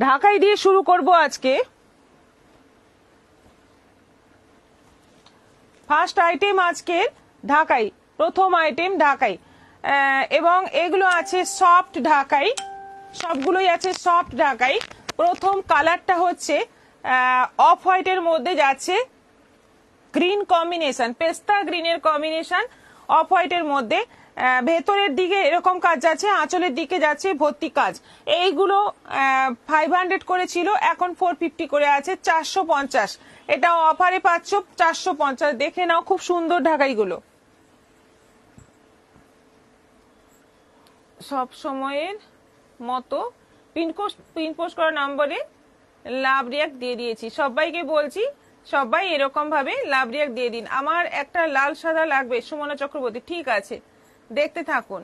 ঢাকাই দিয়ে শুরু করব আজকে। ফার্স্ট আইটেম আজকে ঢাকাই, প্রথম আইটেম ঢাকাই, এবং এগুলো আছে সফট ঢাকাই, সবগুলোই আছে সফট ঢাকাই। প্রথম কালারটা হচ্ছে অফ হোয়াইটের মধ্যে যাচ্ছে গ্রিন কম্বিনেশন, পেস্তা গ্রিনের কম্বিনেশন অফ হোয়াইটের মধ্যে। ভেতরের দিকে এরকম কাজ যাচ্ছে, আঁচলের দিকে যাচ্ছে ভর্তি কাজ। এইগুলো 500 করে ছিল, এখন 450 করে আছে, 450। এটা অফারে পাচ্ছ 450। দেখে নাও, খুব সুন্দর ঢাকাইগুলো। সব সময়ের মতো পিনপোস্ট করা নম্বরে লাভ রিয়াক্ট দিয়ে দিয়েছি। সবাইকে বলছি, সবাই এরকম ভাবে লাভ রিয়াক্ট দিয়ে দিন। আমার একটা লাল সাদা লাগবে, সুমনা চক্রবর্তী। ঠিক আছে, দেখতে থাকুন।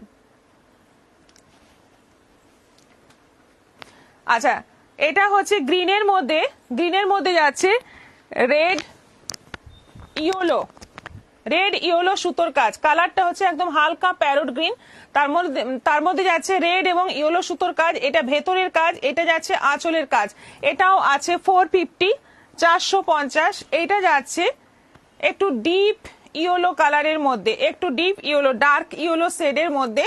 আচ্ছা, এটা হচ্ছে গ্রিনের মধ্যে যাচ্ছে রেড ইয়েলো সুতোর কাজ। কালারটা হচ্ছে একদম হালকা প্যারট গ্রিন, তার মধ্যে যাচ্ছে রেড এবং ইয়েলো সুতোর কাজ। এটা ভেতরের কাজ, এটা যাচ্ছে আঁচলের কাজ। এটাও আছে 450, 450। এটা যাচ্ছে একটু ডিপ ইয়েলো কালারের মধ্যে, একটু ডিপ ইয়েলো, ডার্ক ইয়েলো শেডের মধ্যে।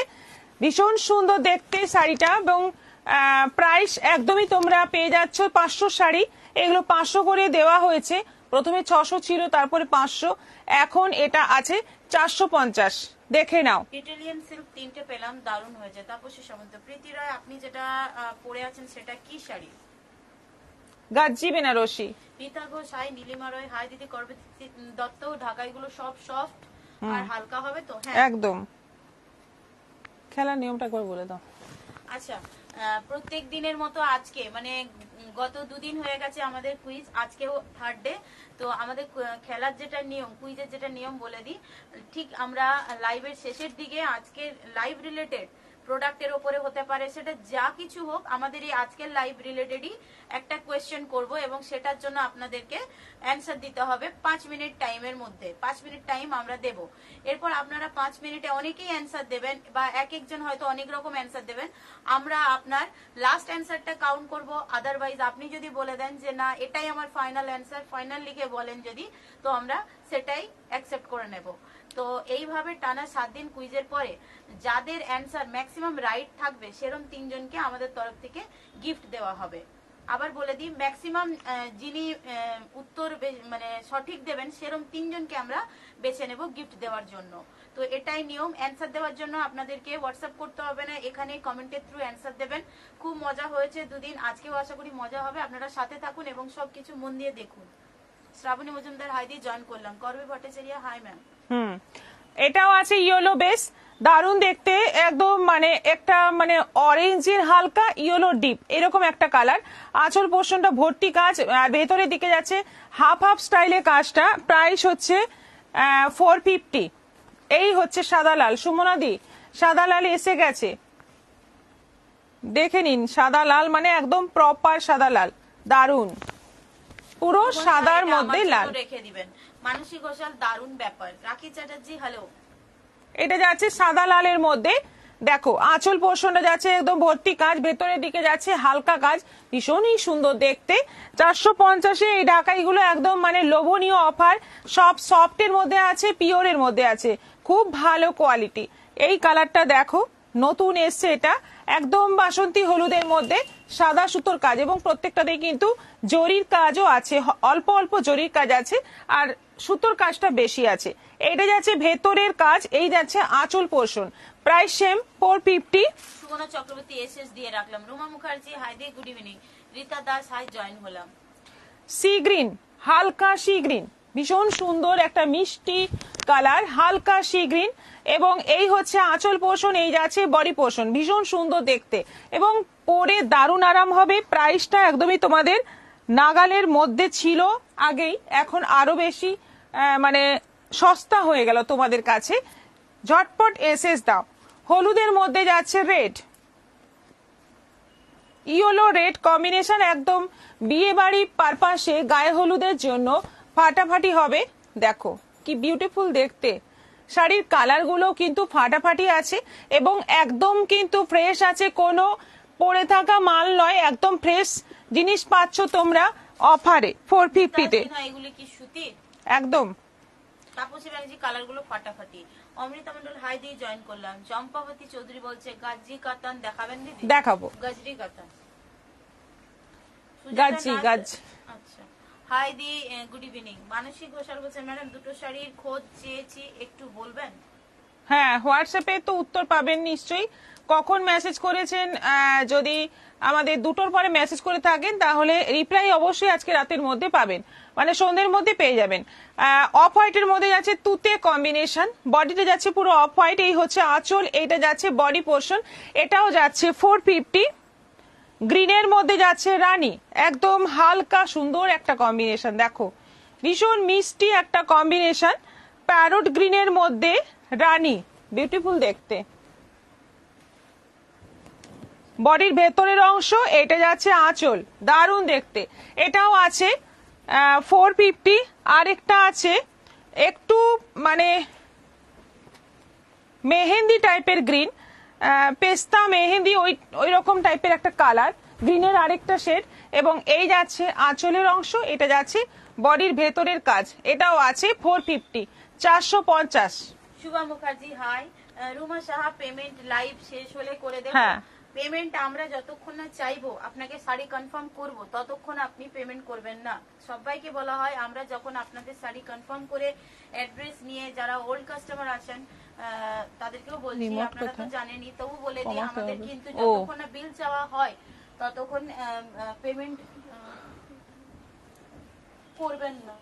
ভীষণ সুন্দর দেখতে শাড়িটা, এবং প্রাইস একদমই তোমরা পেয়ে যাচ্ছ 500 শাড়ি। এগুলো 500 করে দেওয়া হয়েছে, প্রথমে 600 ছিল, তারপরে 500, এখন এটা আছে 450। দেখে নাও। ইটালিয়ান সিল্ক তিনটে পেলাম, দারুণ হয়েছে। তাপসী সামন্ত, প্রীতি রায়, আপনি যেটা পরে আছেন সেটা কি শাড়ি? গাজ্জি বেনারসি। রীতা ঘোষ, হাই। নীলিমা রয়, হাই দিদি। করবে দত্ত, ঢাকাইগুলো সব সফট আর হালকা হবে তো? হ্যাঁ, একদম। খেলার নিয়মটা করে বলে দাও। আচ্ছা, প্রত্যেক দিনের মতো আজকে মানে গত দুদিন হয়ে গেছে আমাদের কুইজ, আজকেও থার্ড ডে। তো আমাদের খেলার যেটা নিয়ম, কুইজের যেটা নিয়ম বলে দিই। ঠিক আমরা লাইভের শেষের দিকে আজকের লাইভ রিলেটেড প্রোডাক্টের ওপরে হতে পারে, সেটা যা কিছু হোক, আমাদের এই আজকের লাইভ রিলেটেডই একটা কোয়েশ্চেন করব, এবং সেটার জন্য আপনাদেরকে অ্যান্সার দিতে হবে 5 মিনিট টাইমের মধ্যে। 5 মিনিট টাইম আমরা দেব। এরপর আপনারা 5 মিনিটে অনেকেই অ্যান্সার দেবেন, বা এক একজন হয়তো অনেক রকম অ্যান্সার দেবেন। আমরা আপনার লাস্ট অ্যান্সারটা কাউন্ট করব। আদারওয়াইজ আপনি যদি বলে দেন যে না এটাই আমার ফাইনাল অ্যান্সার, ফাইনাল লিখে বলেন যদি, তো আমরা সেটাই অ্যাকসেপ্ট করে নেব। তো এইভাবে টানা 7 দিন কুইজের পরে যাদের অ্যান্সার ম্যাক্সিমাম রাইট থাকবে সেরকম 3 জনকে আমাদের তরফ থেকে গিফট দেওয়া হবে। আবার বলে দিই, ম্যাক্সিমাম যিনি উত্তর মানে সঠিক দেবেন সেরকম 3 জনকে আমরা বেছে নেব গিফট দেওয়ার জন্য। তো এটাই নিয়ম। অ্যান্সার দেওয়ার জন্য আপনাদেরকে হোয়াটসঅ্যাপ করতে হবে না, এখানে কমেন্টের থ্রু অ্যান্সার দেবেন। খুব মজা হয়েছে দুদিন, আজকেও আশা করি মজা হবে। আপনারা সাথে থাকুন এবং সবকিছু মন দিয়ে দেখুন। শ্রাবণী মজুমদার, হাই দি, জয়েন করলাম। করবী ভট্টাচার্য, হাই ম্যাম। এটাও আছে ইয়েলো বেস, দারুণ দেখতে, একদম মানে একটা মানে অরেঞ্জের হালকা ইয়েলো ডিপ, এরকম একটা কালার। আঁচল পোর্শনটা ভর্তি কাজ, আর ভেতরের দিকে যাচ্ছে হাফ হাফ স্টাইলে কাজটা। প্রাইস হচ্ছে 450। এই হচ্ছে সাদা লাল। সুমনাদি, সাদা লাল এসে গেছে, দেখে নিন। সাদা লাল মানে একদম প্রপার সাদা লাল, দারুণ, পুরো সাদার মধ্যে লাল। রেখে দিবেন। মানসী ঘোষাল, দারুণ ব্যাপার। রাখি চ্যাটার্জি, হ্যালো। এটা যাচ্ছে সাদা লালের মধ্যে। দেখো, আঁচল পোর্শনটা যাচ্ছে একদম ভর্তি কাজ, ভেতরের দিকে যাচ্ছে হালকা কাজ, ভীষণই সুন্দর দেখতে। 450-এ এই ঢাকাইগুলো একদম মানে লোভনীয় অফার। সব সফটের মধ্যে আছে, পিওরের মধ্যে আছে, খুব ভালো কোয়ালিটি। এই কালারটা দেখো, নতুন এসছে এটা, একদম বাসন্তী হলুদের মধ্যে সাদা সুতোর কাজ, এবং প্রত্যেকটাতেই কিন্তু জরির কাজও আছে, অল্প অল্প জরির কাজ আছে, আর সুতোর কাজটা বেশি আছে। এটা যাচ্ছে ভেতরের কাজ, এই যাচ্ছে আঁচল portion. Price same 450। Sumana Chakraborty, SS দিয়ে রাখলাম। রুমা মুখার্জি, হাই দি, good evening. Rita Das, hi, join হলাম। সি গ্রিন, হালকা সি গ্রিন, ভীষণ সুন্দর একটা মিষ্টি কালার, হালকা সি গ্রিন। এবং এই হচ্ছে আঁচল পোর্শন, এই যাচ্ছে বডি পোর্শন, ভীষণ সুন্দর দেখতে এবং পরে দারুণ আরাম হবে। প্রাইসটা একদমই তোমাদের নাগালের মধ্যে ছিল আগেই, এখন আরো বেশি মানে সস্তা হয়ে গেল তোমাদের কাছে। ঝটপট এসএস দাও। হলুদের মধ্যে যাচ্ছে রেড, ইয়েলো রেড কম্বিনেশন, একদম বিয়ে বাড়ি পারপাসে গায়ে হলুদের জন্য ফাটাফাটি হবে। দেখো কি বিউটিফুল দেখতে, শাড়ির কালার গুলো কিন্তু ফাটাফাটি আছে, এবং একদম কিন্তু ফ্রেশ আছে, কোনো পরে থাকা মাল নয়, একদম ফ্রেশ জিনিস পাচ্ছ তোমরা অফারে 450-তে। এগুলি কি সুতির? একদম। তাপসী ব্যানার্জি কালার গুলো ফাটাফাটি। অমৃতা মন্ডল হাই দিয়ে জয়েন করলাম। চম্পাবতী চৌধুরী বলছে গাজি কাতান দেখাবেন দিদি? দেখাবো। গাজরি কাতান, গাজি গাজ। আচ্ছা হাই দি গুড ইভিনিং। মানসী ঘোষাল বলছে ম্যাডাম দুটো শাড়ির খোঁজ চেয়েছি, একটু বলবেন? হ্যাঁ, হোয়াটসঅ্যাপে তো উত্তর পাবেন নিশ্চয়ই। কখন মেসেজ করেছেন, যদি আমাদের দুটোর পরে মেসেজ করে থাকেন তাহলে রিপ্লাই অবশ্যই আজকে রাতের মধ্যে পাবেন, মানে সন্ধ্যের মধ্যে পেয়ে যাবেন। অফ হোয়াইটের মধ্যে যাচ্ছে তুতে কম্বিনেশন, বডিটা যাচ্ছে পুরো অফ হোয়াইট, এই হচ্ছে আঁচল, এইটা যাচ্ছে বডি পোর্শন, এটাও যাচ্ছে 450। গ্রিনের মধ্যে যাচ্ছে রানী, একদম হালকা সুন্দর একটা কম্বিনেশন, দেখো ভীষণ মিষ্টি একটা কম্বিনেশন। প্যারট গ্রিনের মধ্যে রানী, বিউটিফুল দেখতে। বডির ভেতরের অংশ, এটা যাচ্ছে আঁচল, দারুণ দেখতে। এটাও আছে 450। আরেকটা আছে একটু মানে মেহেন্দি টাইপের গ্রিন, পেস্তা মেহেন্দি ওই রকম টাইপের একটা কালার, গ্রিনের আরেকটা শেড, এবং এই যাচ্ছে আঁচলের অংশ, এটা যাচ্ছে বডির ভেতরের কাজ, এটাও আছে 450, 450। Shubha Mukherjee hi. Ruma Saha payment live শেষ হলে করে দেব। হ্যাঁ। পেমেন্ট আমরা যতক্ষণ না চাইবো আপনাকে শাড়ি কনফার্ম করব ততক্ষণ আপনি পেমেন্ট করবেন না। সবাইকে বলা হয় আমরা যখন আপনাদের শাড়ি কনফার্ম করে অ্যাড্রেস নিয়ে যারা ওল্ড কাস্টমার আছেন তাদেরকেও বলছি, আপনারা তো জানেনই, তবু বলে দিই আমাদের কিন্তু যতক্ষণ না বিল চাওয়া হয় ততক্ষণ পেমেন্ট করবেন না।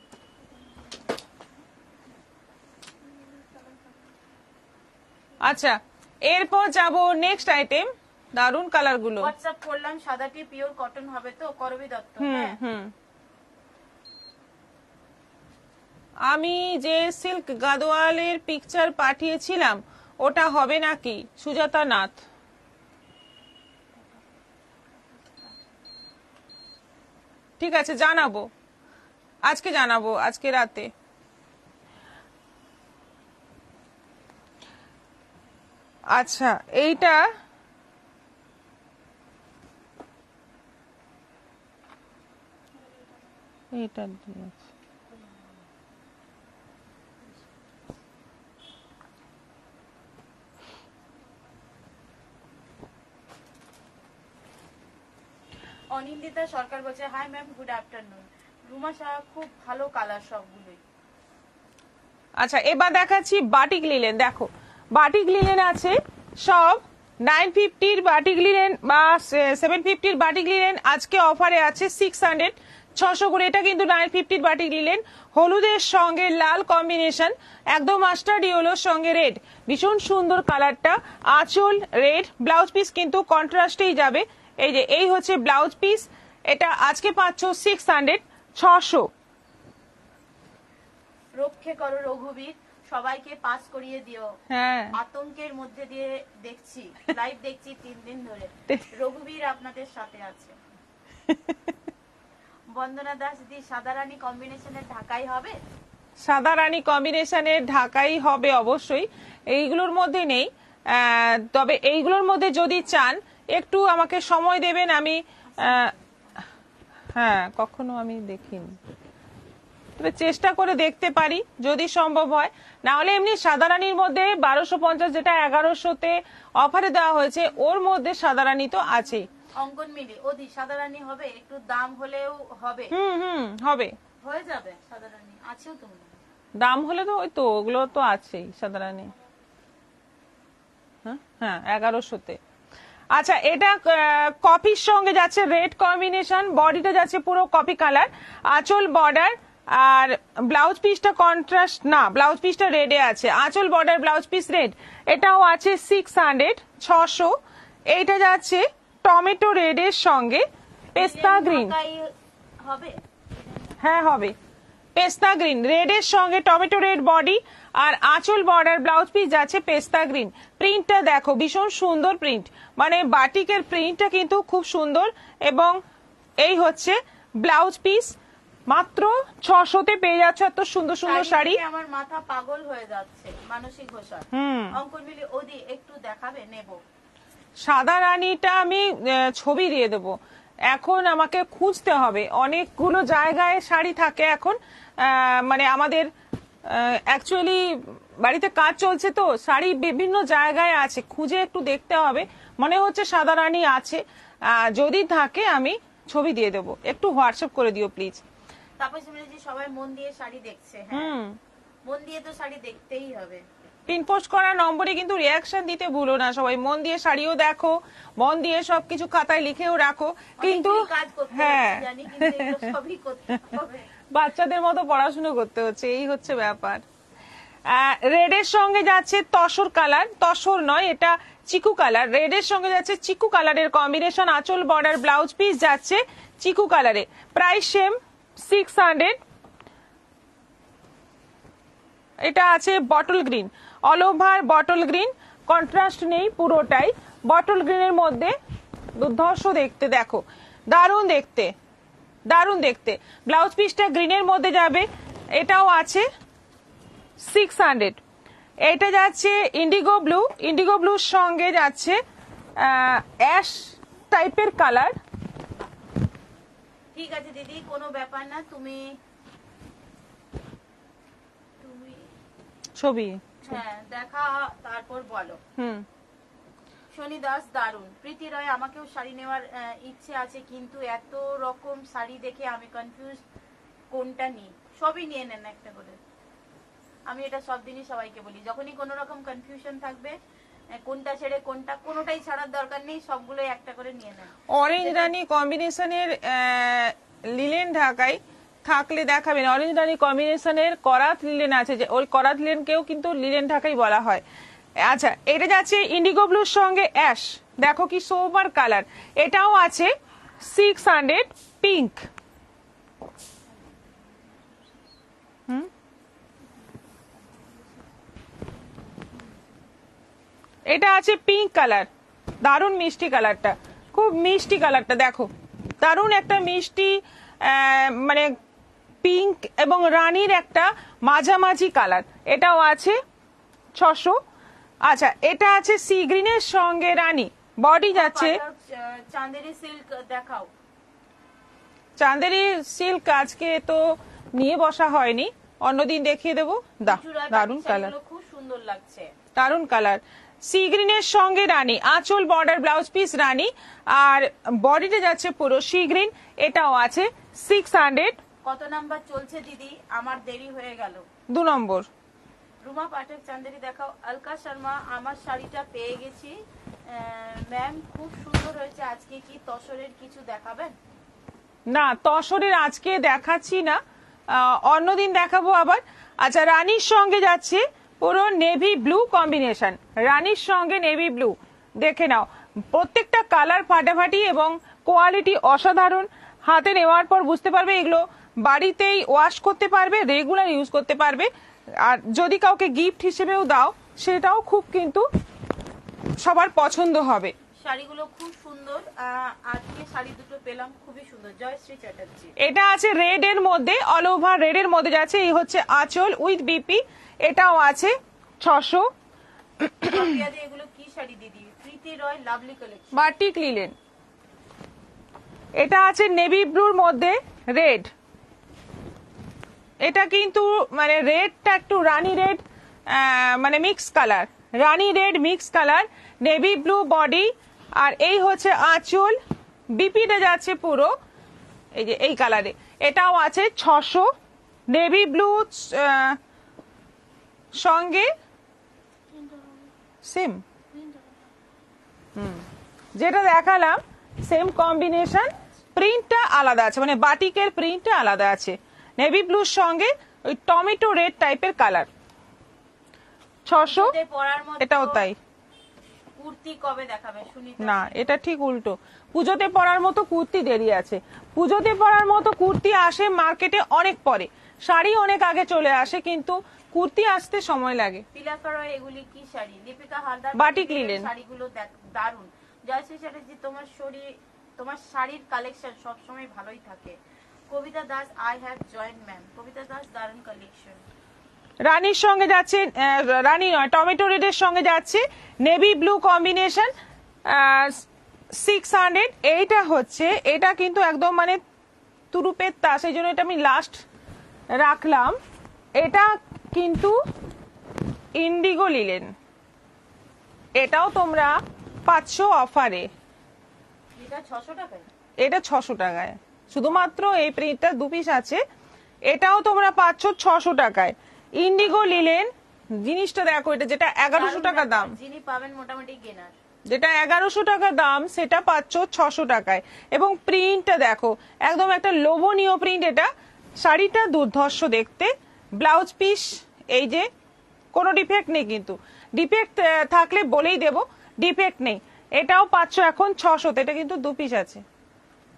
আচ্ছা, এরপর যাব নেক্সট আইটেম, দারুন কালার গুলো। হোয়াটসঅ্যাপ করলাম, সাদাটি পিওর কটন হবে তো? করবি দত্ত। হ্যাঁ আমি যে সিল্ক গাদোয়ালের পিকচার পাঠিয়েছিলাম ওটা হবে নাকি? সুজাতা নাথ। ঠিক আছে, জানাবো, আজকে জানাবো, আজকে রাতে। আচ্ছা, এইটা এইটা দিয়েছে। অনিন্দিতা সরকার বলছে hi ma'am good afternoon. Ruma Shah খুব ভালো কালার সবগুলোই। আচ্ছা, এবার দেখাচ্ছি বাটিক লিলেন। দেখো বাটিক লিলেন আছে সব 950-র বাটিক লিলেন বা 750-র বাটিক লিলেন আজকে অফারে আছে 600, 600 করে। এটা কিন্তু 950-র বাটিক লিলেন, হলুদের সঙ্গে লাল কম্বিনেশন, একদম মাস্টার্ড ইয়েলোর সঙ্গে রেড, ভীষণ সুন্দর কালারটা। আঁচল রেড, ব্লাউজ পিস কিন্তু কন্ট্রাস্টেই যাবে। এই যে এই হচ্ছে ব্লাউজ পিস, এটা আজকে পাচ্ছ 600, 600। রক্ষে করো রঘুবীর, সবাইকে পাস করিয়ে দিও। হ্যাঁ, আতঙ্কের মধ্যে দিয়ে দেখছি, লাইভ দেখছি 3 দিন ধরে। রঘুবীর আপনাদের সাথে আছে। বন্দনা দাস দি সাদা রানী কম্বিনেশনের ঢাকাই হবে? সাদা রানী কম্বিনেশনের ঢাকাই হবে অবশ্যই, এইগুলোর মধ্যে নেই। তবে এইগুলোর মধ্যে যদি চান একটু আমাকে সময় দেবেন, আমি হ্যাঁ কখনো আমি দেখিনি, তবে চেষ্টা করে দেখতে পারি যদি সম্ভব হয়। না হলে এমনি সাদা রানীর মধ্যে 1250 যেটা 1100-তে অফারে দেওয়া হয়েছে ওর মধ্যে সাদা রানী তো আছেই। অঙ্কন মিলি ওদি সাদা রানী হবে, একটু দাম হলেও হবে? হবে, হয়ে যাবে। সাদা রানী আছেও তো, দাম হলে তো ওই তো ওগুলো তো আছেই সাদা রানী। হ্যাঁ 1100-তে। আচ্ছা, এটা কপির সঙ্গে যাচ্ছে রেড কম্বিনেশন, বডিটা যাচ্ছে পুরো কপি কালার, আঁচল বর্ডার আর ব্লাউজ পিসটা কন্ট্রাস্ট না, ব্লাউজ পিসটা রেডে আছে, আঁচল বর্ডার ব্লাউজ পিস রেড, এটাও আছে 600, 600। এইটা যাচ্ছে টমেটো রেডের সঙ্গে পেস্তা গ্রিন। হবে? হ্যাঁ হবে, পেস্তা গ্রিন রেডের সঙ্গে টমেটো রেড বডি আর আঁচল বর্ডার ব্লাউজ পিস যাচ্ছে পেস্তা গ্রিন। প্রিন্টটা দেখো ভীষণ সুন্দর প্রিন্ট, মানে বাটিকের প্রিন্টটা কিন্তু খুব সুন্দর। এবং এই হচ্ছে ব্লাউজ পিস, মাত্র 600-তে পেয়ে যাচ্ছ এত সুন্দর সুন্দর শাড়ি। আমার মাথা পাগল হয়ে যাচ্ছে। মানসিক ঘোষাল অঙ্কন মিলি ওদি একটু দেখাবে, নেব। সাদা রানীটা আমি ছবি দিয়ে দেবো, এখন আমাকে খুঁজতে হবে, অনেকগুলো জায়গায় শাড়ি থাকে এখন। মানে আমাদের অ্যাকচুয়ালি বাড়িতে কাজ চলছে তো, শাড়ি বিভিন্ন জায়গায় আছে, খুঁজে একটু দেখতে হবে। মনে হচ্ছে সাদা রানী আছে, যদি থাকে আমি ছবি দিয়ে দেবো, একটু হোয়াটসঅ্যাপ করে দিও প্লিজ। তারপর যে সবাই মন দিয়ে শাড়ি দেখছে, হ্যাঁ মন দিয়ে তো শাড়ি দেখতেই হবে। পিনপোস্ট করা নম্বরে কিন্তু রিয়াকশন দিতে ভুলো না সবাই। মন দিয়ে শাড়িও দেখো, মন দিয়ে সবকিছু খাতায় লিখেও রাখো, কিন্তু হ্যাঁ বাচ্চাদের মতো পড়াশুনো করতে হচ্ছে, এই হচ্ছে ব্যাপার। রেডের সঙ্গে যাচ্ছে তসর কালার, তসর নয় এটা চিকু কালার, রেডের সঙ্গে যাচ্ছে চিকু কালারের কম্বিনেশন, আঁচল বর্ডার ব্লাউজ পিস যাচ্ছে চিকু কালারে, প্রাইস সেম 600। এটা আছে bottle green, all over bottle green, contrast নেই, পুরোটাই বটল গ্রিনের মধ্যে। দুর্ধর্ষ দেখতে, দেখো দারুণ দেখতে, দারুণ দেখতে। ব্লাউজ পিসটা গ্রিনের মধ্যে যাবে, এটাও আছে 600। এটা যাচ্ছে ইন্ডিগো ব্লু, ইন্ডিগো ব্লুর সঙ্গে যাচ্ছে অ্যাশ টাইপের কালার। ঠিক আছে দিদি, কোনো ব্যাপার না, তুমি ছবি হ্যাঁ দেখা তারপর বলো। শনি দাস দারুন। প্রীতি রয়, আমাকেও শাড়ি নেওয়ার ইচ্ছে আছে, কিন্তু এত রকম শাড়ি দেখে আমি কনফিউজ কোনটা নিই। সবই নিয়ে নেন একটা করে, আমি এটা সব দিনই সবাইকে বলি, যখনই কোনো রকম কনফিউশন থাকবে কোনটা ছেড়ে কোনটা, কোনোটাই ছাড়ার দরকার নেই, সবগুলোই একটা করে নিয়ে নেন। অরেঞ্জ রানী কম্বিনেশনের লিলেন ঢাকাই থাকলে দেখাবেন। অরেঞ্জ রানী কম্বিনেশনের করাত লিলেন আছে, যে ওই করাত লিলেনকেও কিন্তু লিলেন ঢাকাই বলা হয়। আচ্ছা, এটা যাচ্ছে ইন্ডিগো ব্লুর সঙ্গে অ্যাশ, দেখো কি সোবার কালার, এটাও আছে 600 পিঙ্ক। এটা আছে পিঙ্ক কালার, দারুণ মিষ্টি কালারটা, খুব মিষ্টি কালারটা, দেখো দারুণ একটা মিষ্টি মানে পিঙ্ক এবং রানীর একটা মাঝামাঝি কালার, এটাও আছে 600। আচ্ছা, এটা আছে সি গ্রিনের সঙ্গে রানী, বডি যাচ্ছে চাঁদেরি সিল্ক দেখাও। চাঁদেরি সিল্ক আজকে তো নিয়ে বসা হয়নি, অন্যদিন দেখিয়ে দেবো। দারুণ কালার, খুব সুন্দর লাগছে, দারুণ কালার। সি গ্রিনের সঙ্গে রানী, আঁচল বর্ডার ব্লাউজ পিস রানী, আর বডিতে যাচ্ছে পুরো সি গ্রিন, এটাও আছে 600। কত নাম্বার চলছে দিদি? আমার দেরি হয়ে গেল। 2 নম্বর। রুমা পাঠক চান্দেরি দেখাও। অলকা শর্মা, আমার শাড়িটা পেয়ে গেছি ম্যাম, খুব সুন্দর হয়েছে, আজকে কি তসরের কিছু দেখাবেন? না, তসরের আজকে দেখাচ্ছি না, অন্যদিন দেখাবো আবার। আচ্ছা, রানীর সঙ্গে যাচ্ছে পুরো নেভি ব্লু কম্বিনেশন, রানীর সঙ্গে নেভি ব্লু, দেখে নাও প্রত্যেকটা কালার ফাটাফাটি এবং কোয়ালিটি অসাধারণ। হাতে নেওয়ার পর বুঝতে পারবে এগুলো বাড়িতেই ওয়াশ করতে পারবে, রেগুলার ইউজ করতে পারবে, আর যদি কাউকে গিফট হিসেবেও দাও সেটাও খুব কিন্তু সবার পছন্দ হবে। শাড়িগুলো খুব সুন্দর, আজকে শাড়ি দুটো পেলাম, খুবই সুন্দর। জয়শ্রী চ্যাটার্জি, এটা আছে রেড এর মধ্যে, অল ওভার রেড এর মধ্যে যাচ্ছে, এই হচ্ছে আঁচল উইথ বিপি, এটাও আছে 600। এগুলো কি শাড়ি দিদি? প্রীতি রয়, লাভলি কালেকশন, বাটিক লিলেন। এটা আছে নেভি ব্লুর মধ্যে রেড, এটা কিন্তু মানে রেডটা একটু রানী রেড, মানে মিক্স কালার, রানী red mix colour, navy blue body, আর এই হচ্ছে আঁচল, বিপিটা যাচ্ছে পুরো এই যে এই কালারে, এটাও আছে 600। নেভি ব্লু সঙ্গে সেম, যেটা দেখালাম সেম কম্বিনেশন, প্রিন্টটা আলাদা আছে, মানে বাটিকের প্রিন্টটা আলাদা আছে। নেভি ব্লুর সঙ্গে ওই টমেটো রেড টাইপের কালার, 600। এটাও তাই। কুর্তি কবে দেখাবে শুনি? না, এটা ঠিক উল্টো, পুজোতে পরার মতো কুর্তি দেরি আছে, পুজোতে পরার মতো কুর্তি আসে মার্কেটে অনেক পরে, শাড়ি অনেক আগে চলে আসে, কিন্তু কুর্তি আসতে সময় লাগে। তিলকা রয়, এগুলি কি শাড়ি? দীপিকা হালদার, বাটিক লিলেন, শাড়িগুলো দারুন। জয়শ্রী চ্যাটার্জি, তোমার শাড়ির কালেকশন সবসময় ভালোই থাকে। Kabita Das, I have joined ma'am. Kabita Das, দারুন কালেকশন। রানীর সঙ্গে যাচ্ছে, রানী নয় টমেটো রেডের সঙ্গে যাচ্ছে নেভি ব্লু কম্বিনেশন, 600। এইটা হচ্ছে, এটা কিন্তু একদম মানে তুরুপের তাস, এই জন্য এটা আমি লাস্ট রাখলাম। এটা কিন্তু ইন্ডিগো লিলেন, এটাও তোমরা পাচ্ছ অফারে। এটা 600 টাকায়, এটা 600 টাকায়, শুধুমাত্র এই প্রিন্টটা 2 পিস আছে। এটাও তোমরা পাচ্ছ 600 টাকায়। ইন্ডিগো লিলেন জিনিসটা দেখো, এটা যেটা 1100 টাকা দাম, যিনি পাবেন মোটামুটি গেনার। যেটা 1100 টাকা দাম সেটা পাচ্ছ 600 টাকায়। এবং প্রিন্টটা দেখো, একদম একটা লোভনীয় প্রিন্ট। এটা শাড়িটা দুর্ধর্ষ দেখতে। ব্লাউজ পিস এই যে, কোনো ডিফেক্ট নেই, কিন্তু ডিফেক্ট থাকলে বলেই দেব, ডিফেক্ট নেই। এটাও পাচ্ছ এখন 600। এটা কিন্তু 2 পিস আছে,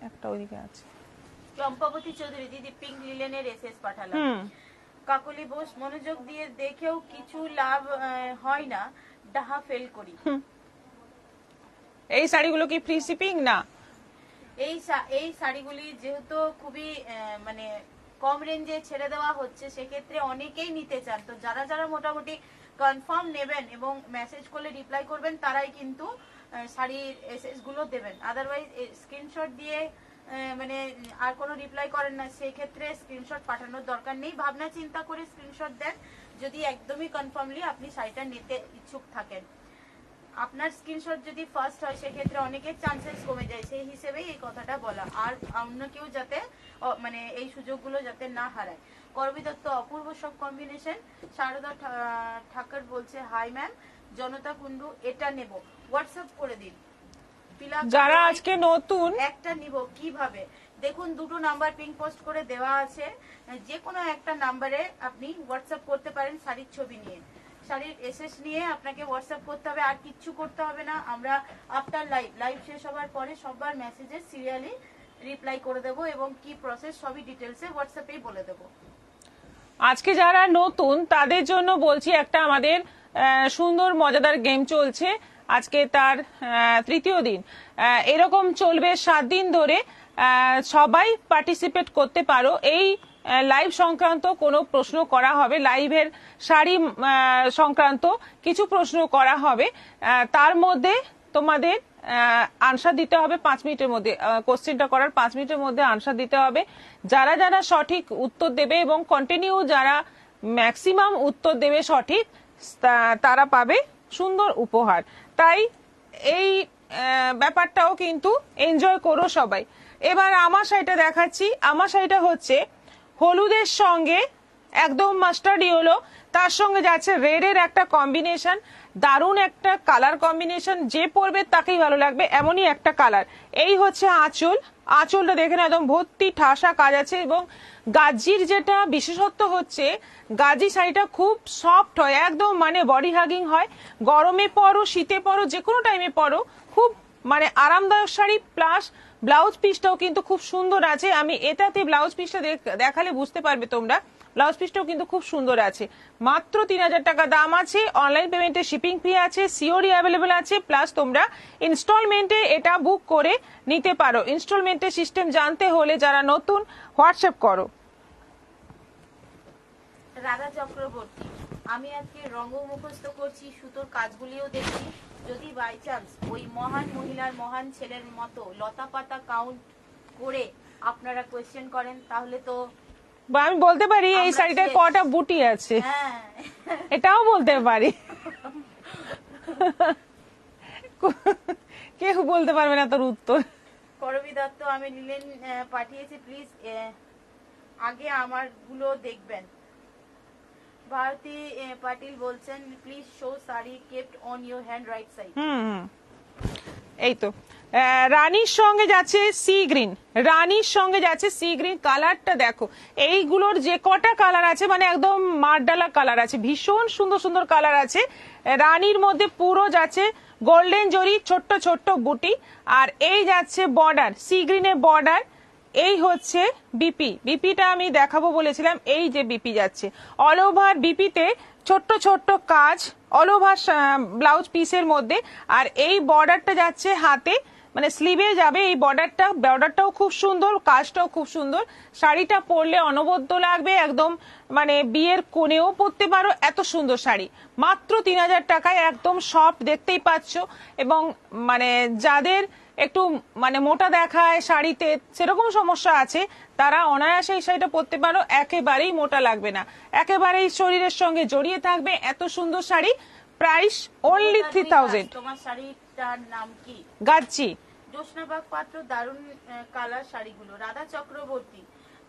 একটা ওইদিকে আছে। চম্পাবতী চৌধুরী দিদি পিঙ্ক লিলেনের এসএস পাঠালাম। কাকলি বোস মনোযোগ দিয়ে দেখেও কিছু লাভ হয় না, ডাহা ফেল করি। এই শাড়িগুলো কি ফ্রি শিপিং? না, এই শাড়িগুলি যেহেতু খুবই মানে কম রেঞ্জে ছেড়ে দেওয়া হচ্ছে, সেক্ষেত্রে অনেকেই নিতে চান। তো যারা যারা মোটামুটি কনফার্ম নেবেন এবং মেসেজ করলে রিপ্লাই করবেন, তারাই কিন্তু শাড়ির এসএস গুলো দেবেন। আদারওয়াইজ স্ক্রিনশট দিয়ে মানে আর কোনো রিপ্লাই করেন না, সেই ক্ষেত্রে স্ক্রিনশট পাঠানোর দরকার নেই। ভাবনা চিন্তা করে স্ক্রিনশট দেন যদি একদমই কনফার্মলি আপনি শাড়িটা নিতে ইচ্ছুক থাকেন। আপনার স্ক্রিনশট যদি ফার্স্ট হয়, সেক্ষেত্রে অনেকের চান্সেস কমে যায়, সেই হিসেবেই এই কথাটা বলা। আর অন্য কেউ যাতে মানে এই সুযোগগুলো যাতে না হারায়। করবি দত্ত অপূর্ব সব কম্বিনেশন। শারদা ঠাকুর বলছে হাই ম্যাম, জনতা কুন্ডু এটা নেব, হোয়াটসঅ্যাপ করে দিন। যারা আজকে নতুন, একটা নিব কিভাবে? দেখুন, দুটো নাম্বার পিং পোস্ট করে দেওয়া আছে, যে কোনো একটা নাম্বারে আপনি হোয়াটসঅ্যাপ করতে পারেন শাড়ির ছবি নিয়ে। শাড়ির এসএস নিয়ে আপনাকে হোয়াটসঅ্যাপ করতে হবে, আর কিচ্ছু করতে হবে না। আমরা আফটার লাইভ শেষ হওয়ার পরে সবার মেসেজের সিরিয়ালি রিপ্লাই করে দেব এবং কি প্রসেস সবই ডিটেলসে হোয়াটসঅ্যাপেই বলে দেব। আজকে যারা নতুন তাদের জন্য বলছি, একটা আমাদের সুন্দর মজাদার গেম চলছে, আজকে তার তৃতীয় দিন। এরকম চলবে 7 দিন ধরে। সবাই পার্টিসিপেট করতে পারো। এই লাইভ সংক্রান্ত কোনো প্রশ্ন করা হবে, লাইভের শাড়ি সংক্রান্ত কিছু প্রশ্ন করা হবে, তার মধ্যে তোমাদের আনসার দিতে হবে 5 মিনিটের মধ্যে। কোশ্চেনটা করার 5 মিনিটের মধ্যে আনসার দিতে হবে। যারা যারা সঠিক উত্তর দেবে এবং কন্টিনিউ যারা ম্যাক্সিমাম উত্তর দেবে সঠিক, তারা পাবে সুন্দর উপহার। তাই এই ব্যাপারটাও কিন্তু এনজয় করো সবাই। এবার আমার শাড়িটা দেখাচ্ছি। আমার শাড়িটা হচ্ছে হলুদের সঙ্গে একদম মাস্টার্ড ইয়েলো, তার সঙ্গে যাচ্ছে রেডের একটা কম্বিনেশন, দারুণ একটা কালার কম্বিনেশন। যে পরবে তাকেই ভালো লাগবে, এমনই একটা কালার। এই হচ্ছে আঁচল। আঁচলটা দেখেন একদম ভর্তি ঠাসা কাজ আছে। এবং গাজির যেটা বিশেষত্ব হচ্ছে, গাজি শাড়িটা খুব সফট হয়, একদম মানে বডি হাগিং হয়। গরমে পরো, শীতে পরো, যে কোনো টাইমে পরো, খুব মানে আরামদায়ক শাড়ি। প্লাস ব্লাউজ পিসটাও কিন্তু খুব সুন্দর আছে। আমি এটাতে ব্লাউজ পিসটা দেখালে বুঝতে পারবে তোমরা, ব্লাউজ পিসটাও কিন্তু খুব সুন্দর আছে। মাত্র 3000 টাকা দাম আছে। অনলাইন পেমেন্টে শিপিং ফি আছে, সিওডি অ্যাভেলেবেল আছে। প্লাস তোমরা ইনস্টলমেন্টে এটা বুক করে নিতে পারো। ইনস্টলমেন্টের সিস্টেম জানতে হলে যারা নতুন, হোয়াটসঅ্যাপ করো। রাধা চক্রবর্তী, আমি আজকে রঙ মুখস্থ করছি, সুতোর কাজগুলিও দেখছি। যদি বাই চান্স ওই মহান মহিলার মহান ছেলের মতো লতা পাতা কাউন্ট করে আপনারা কোয়েশ্চেন করেন, তাহলে তো আমি বলতে পারি এই শাড়িটায় কটা বুটি আছে, হ্যাঁ এটাও বলতে পারি। কেউ বলতে পারবে না তোর উত্তর। করবি দত্ত, আমি লিলেন পাঠিয়েছি, প্লিজ আগে আমার গুলো দেখবেন। ভারতী পাটিল বলছেন please show sari kept on your hand right side. এই তো রানীর সঙ্গে যাচ্ছে সি গ্রিন, রানীর সঙ্গে যাচ্ছে সি গ্রিন। কালারটা দেখো, এইগুলোর যে কটা কালার আছে মানে একদম মারডালা কালার আছে, ভীষণ সুন্দর সুন্দর কালার আছে। রানীর মধ্যে পুরো যাচ্ছে গোল্ডেন জরি, ছোট্ট ছোট্ট বুটি। আর এই যাচ্ছে বর্ডার, সি গ্রিনের বর্ডার। এই হচ্ছে বিপি, বিপিটা আমি দেখাবো বলেছিলাম, এই যে বিপি যাচ্ছে অল ওভার। বিপিতে ছোট্ট ছোট্ট কাজ অল ওভার ব্লাউজ পিসের মধ্যে। আর এই বর্ডারটা যাচ্ছে হাতে, মানে স্লিভে যাবে এই বর্ডারটাও খুব সুন্দর, কাজটাও খুব সুন্দর। শাড়িটা পরলে অনবদ্য লাগবে, একদম মানে বিয়ের কোণেও পরতে পারো, এত সুন্দর শাড়ি। মাত্র 3000 টাকায় একদম সফট, দেখতেই পাচ্ছ। এবং মানে যাদের একটু মানে মোটা দেখায় শাড়িতে, সেরকম সমস্যা আছে, তারা অনায়াসে এই শাড়িটা পরতে পারো, একেবারেই মোটা লাগবে না, একেবারেই শরীরের সঙ্গে জড়িয়ে থাকবে। এত সুন্দর শাড়ি, প্রাইস অনলি 3000। তোমার শাড়িটার নাম কি? গাচ্ছি। জ্যোৎস্নাবাগ পাত্র, দারুণ কালার শাড়িগুলো। রাধা চক্রবর্তী,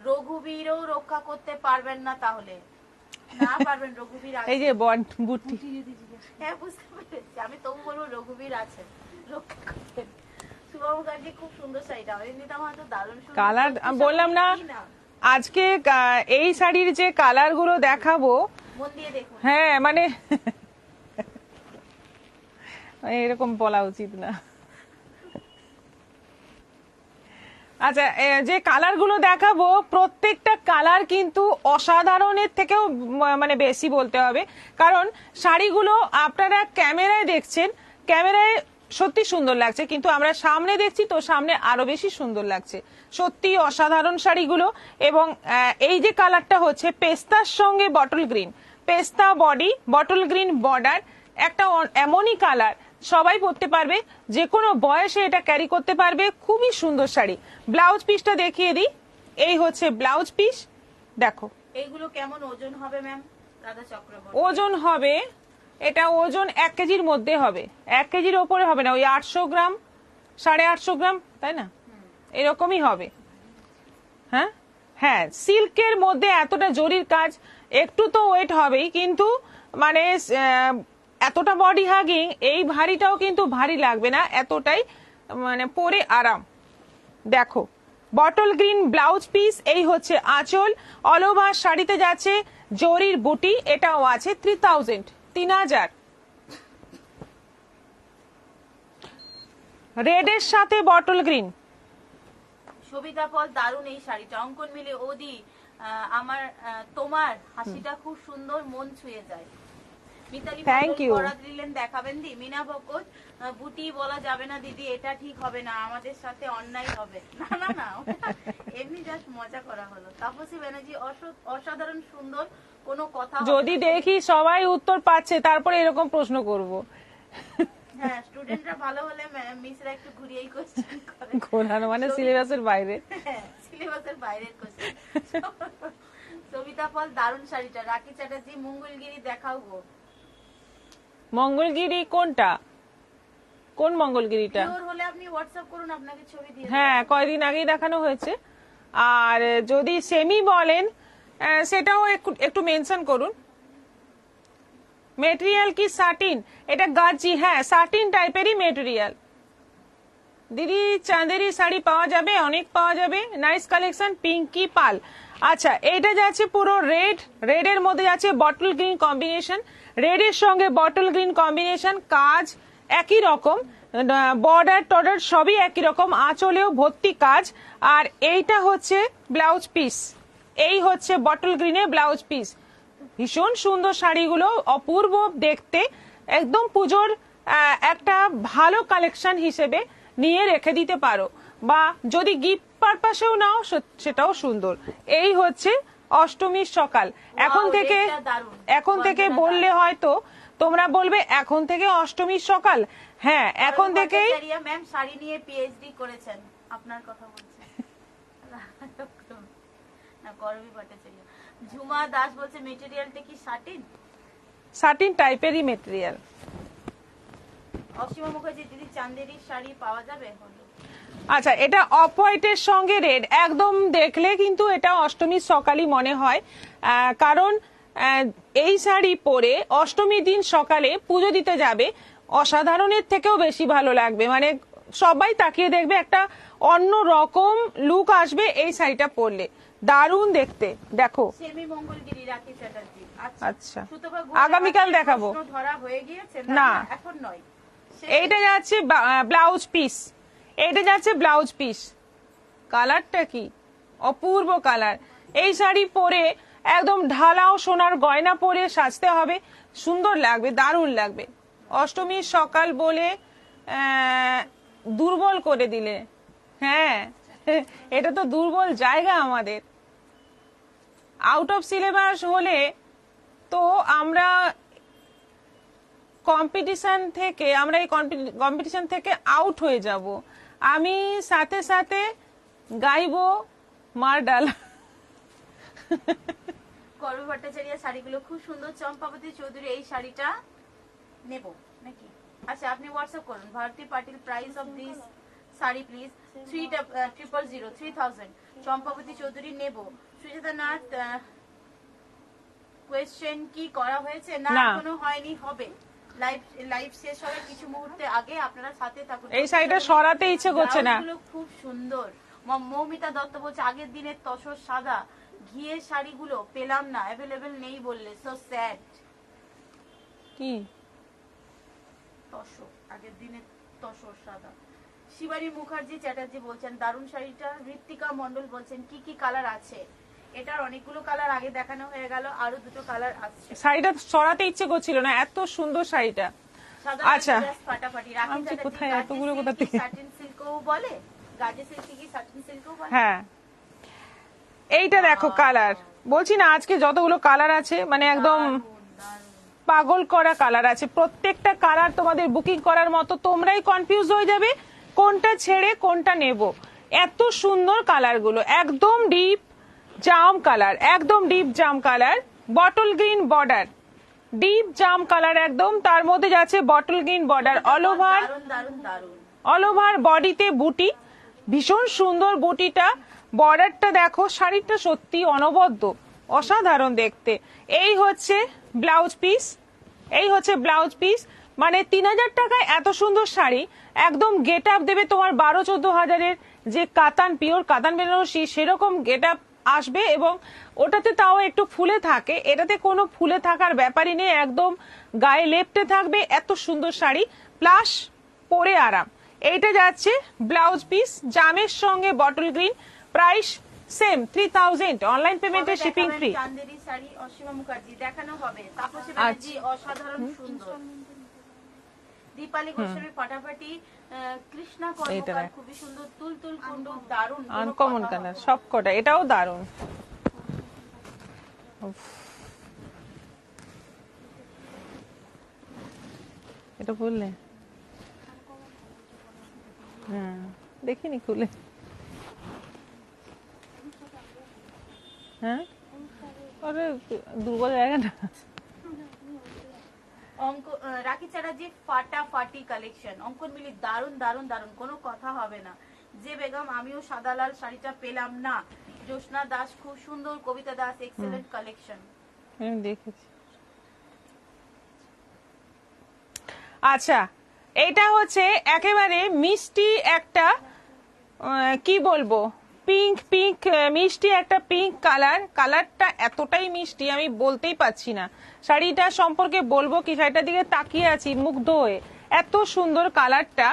রঘুবীরও রক্ষা করতে পারবেন না তাহলে? না পারবেন, রঘুবীর আছে। এই যে বুটি, হ্যাঁ বুঝতে পেরেছি, আমি তবু বলবো রঘুবীর আছে, রক্ষা করতেন। শুভা মুখার্জি, খুব সুন্দর শাড়িটা। অরিন্দিতা মাহাতো, দারুণ সুন্দর। কালার বললাম না, আজকে এই শাড়ির যে কালার গুলো দেখাবো, মন দিয়ে দেখুন। হ্যাঁ মানে এরকম বলা উচিত না। আচ্ছা, যে কালার গুলো দেখাবো, প্রত্যেকটা কালার কিন্তু অসাধারণের থেকেও মানে বেশি বলতে হবে। কারণ শাড়িগুলো আপনারা ক্যামেরায় দেখছেন, ক্যামেরায় সত্যি সুন্দর লাগছে, কিন্তু আমরা সামনে দেখছি তো সামনে আরো বেশি সুন্দর লাগছে। সত্যি অসাধারণ শাড়িগুলো। এবং এই যে কালারটা হচ্ছে পেস্তার সঙ্গে বটল গ্রিন, পেস্তা বডি, বটল গ্রিন বর্ডার, একটা এমনই কালার, সবাই পরতে পারবে, যে কোনো বয়সে এটা ক্যারি করতে পারবে। খুবই সুন্দর শাড়ি। ব্লাউজ পিসটা দেখিয়ে দিই, এই হচ্ছে ব্লাউজ পিস, দেখো। এইগুলো কেমন ওজন হবে ম্যাম? রাধা চক্রবর্তী, ওজন হবে, এটা ওজন 1 কেজির মধ্যে হবে, 1 কেজির ওপরে হবে না, ওই 800 গ্রাম, 850 গ্রাম, তাই না, এরকমই হবে। হ্যাঁ হ্যাঁ, সিল্কের মধ্যে এতটা জরির কাজ, একটু তো ওয়েট হবেই, কিন্তু মানে এতটা বডি হাগিং, এই ভারীটাও কিন্তু ভারী লাগবে না, এতটাই মানে পরে আরাম। দেখো, বটল গ্রিন ব্লাউজ পিস, এই হচ্ছে আঁচল, অল ওভার শাড়িতে যাচ্ছে জরির বুটি, এটাও আছে 3000। রেডের সাথে বটল গ্রিন। সবিতা পল, দারুণ এই শাড়িটা। অঙ্কন মিলে, ওদি আমার তোমার হাসিটা খুব সুন্দর, মন ছুঁয়ে যায়। Mitali Thank you. করা দিলেন, দেখাবেন দি। মিনা ভকত, বুটি বলা যাবে না দিদি, এটা ঠিক হবে না, আমাদের সাথে অন্যায় হবে। না না না, এমনি জাস্ট মজা করা হলো। তাপসী ব্যানার্জি, অসাধারণ সুন্দর, কোনো কথা হবে যদি না। দেখি সবাই উত্তর পাচ্ছে, তারপরে এরকম প্রশ্ন করব। হ্যাঁ, স্টুডেন্টরা ভালো হলে মিসরা একটু ঘুরিয়েই কোশ্চেন করে। ঘোরানো মানে সিলেবাসের বাইরে। হ্যাঁ, সিলেবাসের বাইরের কোশ্চেন। সবিতা পল, দারুণ শাড়িটা। রাখি চ্যাটার্জি, মঙ্গলগিরি দেখাও গো। মঙ্গলগিরি কোনটা, কোন মঙ্গলগিরিটা? পিওর হলে আপনি হোয়াটসঅ্যাপ করুন, আপনাকে ছবি দিয়ে দেব। হ্যাঁ, কয়দিন আগেই দেখানো হয়েছে। আর যদি সেমি বলেন, সেটাও একটু মেনশন করুন। মেটেরিয়াল কি সাটিন? এটা গাজি, হ্যাঁ সাটিন টাইপেরই মেটেরিয়াল। দিদি চাঁদেরি শাড়ি পাওয়া যাবে? অনেক পাওয়া যাবে, নাইস কালেকশন। পিঙ্কি পাল, আচ্ছা এইটা যাচ্ছে পুরো রেড, রেডের মধ্যে যাচ্ছে বটল গ্রিন কম্বিনেশন, রেডের সঙ্গে বটল গ্রিন কম্বিনেশন, কাজ একই রকম, বর্ডার টর্ডার সবই একই রকম, আঁচলেও ভর্তি কাজ। আর এইটা হচ্ছে ব্লাউজ পিস, এই হচ্ছে বটল গ্রিনের ব্লাউজ পিস। ভীষণ সুন্দর শাড়িগুলো, অপূর্ব দেখতে, একদম পুজোর একটা ভালো কালেকশন হিসেবে নিয়ে রেখে দিতে পারো, বা যদি গিফট পারপাসেও নাও সেটাও সুন্দর। এই হচ্ছে অষ্টমীর সকাল। এখন Wow, থেকে রেটটা দারুণ। এখন থেকে বন্দনা বললে হয়তো তোমরা বলবে এখন থেকে অষ্টমীর সকাল। হ্যাঁ, এখন থেকেই। ম্যাম শাড়ি নিয়ে পিএইচডি করেছেন, আপনার কথা বলছেন। না, করবি ভট্টাচার্য। ঝুমা দাস বলছে, মেটেরিয়ালটা কি সাটিন? সাটিন টাইপেরই মেটেরিয়াল। অসীমা মুখার্জি, দিদি চান্দেরির শাড়ি পাওয়া যাবে? হলো। আচ্ছা, এটা অফ হোয়াইটের সঙ্গে রেড, একদম দেখলে কিন্তু এটা অষ্টমীর সকালই মনে হয়, কারণ এই শাড়ি পরে অষ্টমীর দিন সকালে পুজো দিতে যাবে, অসাধারণের থেকেও বেশি ভালো লাগবে, মানে সবাই তাকিয়ে দেখবে, একটা অন্য রকম লুক আসবে এই শাড়িটা পরলে, দারুণ দেখতে। দেখো, সেমি মঙ্গলগিরি, রাখি চ্যাটার্জি। আচ্ছা, সুতপা গুহ, আগামীকাল দেখাবো। প্রশ্ন ধরা হয়ে গিয়েছে? না, এখন নয়। এইটা যাচ্ছে ব্লাউজ পিস, এইটা যাচ্ছে ব্লাউজ পিস। কালারটা কি অপূর্ব কালার! এই শাড়ি পরে একদম ঢালাও সোনার গয়না পরে সাজতে হবে, সুন্দর লাগবে, দারুণ লাগবে। অষ্টমীর সকাল বলে দুর্বল করে দিলে। হ্যাঁ, এটা তো দুর্বল জায়গা আমাদের। আউট অফ সিলেবাস হলে তো আমরা এই কম্পিটিশন থেকে আউট হয়ে যাব। আমি সাথে সাথে গাইবো মার ডালা। করবী ভট্টাচার্য শাড়িগুলো খুব সুন্দর। চম্পাবতী চৌধুরী এই শাড়িটা নেব নাকি? আচ্ছা, আপনি হোয়াটসঅ্যাপ করুন। Bharati Patil, price of this sari please 3000। Champabati Chowdhury নেব। সুজাতা নাথ, কোয়েশ্চেন কি করা হয়েছে? না, এখনো হয়নি, হবে। লাইভ শেষ হবে কিছু মুহূর্তে আগে, আপনারা সাথে থাকুন। এই শাড়িটা সরাতে ইচ্ছে করছে না। ব্লাউজগুলো খুব সুন্দর। মৌমিতা দত্ত বলছে আগের দিনের তসর সাদা ঘিয়ের শাড়িগুলো পেলাম না, অ্যাভেলেবেল নেই বললে, সো স্যাড। কি তসর, আগের দিনের তসর সাদা। শিবানী মুখার্জি চ্যাটার্জি বলছেন দারুণ শাড়িটা। ঋত্বিকা মন্ডল বলছেন কি কি কালার আছে? এটার অনেকগুলো কালার আগে দেখানো হয়ে গেল, আরো দুটো কালার আসছে। শাড়িটা সরাতে ইচ্ছে করছিল না, এত সুন্দর শাড়িটা। আচ্ছা, ফাটাফাটি। আমি কোথায় এতগুলো কোথা থেকে? সাটিন সিল্কও বলে, গাজে সিল্ক কি সাটিন সিল্কও বলে। হ্যাঁ, এইটা দেখো কালার, বলছি না আজকে যতগুলো কালার আছে মানে একদম পাগল করা কালার আছে। প্রত্যেকটা কালার তোমাদের বুকিং করার মতো, তোমরাই কনফিউজ হয়ে যাবে কোনটা ছেড়ে কোনটা নেব। এত সুন্দর কালার গুলো, একদম ডিপ জাম কালার, একদম ডিপ জাম colour, bottle green border, deep জাম কালার একদম, তার মধ্যে যাচ্ছে bottle green border, all over বডিতে বুটি, ভীষণ সুন্দর বুটিটা, বর্ডারটা দেখো, শাড়িটা সত্যি অনবদ্য, অসাধারণ দেখতে। এই হচ্ছে ব্লাউজ পিস, মানে 3000 টাকায় এত সুন্দর শাড়ি একদম গেট আপ দেবে তোমার 12-14 হাজারের যে কাতান, পিওর কাতান বেনারসি, সেরকম গেট আপ আসবে। এবং ওটাতে তাও একটু ফুলে থাকে, এটাতে কোনো ফুলে থাকার ব্যাপারই নেই, একদম গায়ে লেপটে থাকবে। এত সুন্দর শাড়ি, প্লাস পরে আরাম। এইটা যাচ্ছে ব্লাউজ পিস, জামের সঙ্গে bottle green, price same 3000, online পেমেন্টে শিপিং ফ্রি। চান্দেরি শাড়ি অসীমা মুখার্জি দেখানো হবে। তাপসী ব্যানার্জি অসাধারণ সুন্দর। দীপালি গোস্বামী ফাটাফাটি। কৃষ্ণা কর্মকার খুবই সুন্দর। তুলতুল কুন্ডু দারুণ, আনকমন কালার সবকটা, এটাও দারুণ। এটা বললে হ্যাঁ, দেখিনি খুলে। হ্যাঁ, আরে দুর্বল জায়গা না। রাখি চ্যাটার্জি ফাটাফাটি কালেকশন, অঙ্কন মিলি দারুণ দারুণ দারুণ, কোনো কথা হবে না। যে বেগম, আমিও সাদা লাল শাড়িটা পেলাম না। জ্যোৎস্না দাস খুব সুন্দর। কবিতা দাস এক্সেলেন্ট কালেকশন। দেখেছি। আচ্ছা, এটা হচ্ছে একেবারে মিষ্টি একটা, কি বলবো, পিঙ্ক মিষ্টি একটা পিঙ্ক কালার। কালারটা এতটাই মিষ্টি আমি বলতেই পারছি না। শাড়িটা সম্পর্কে বলবো কি, শাড়িটার দিকে তাকিয়ে আছি মুগ্ধ হয়ে, এত সুন্দর কালারটা।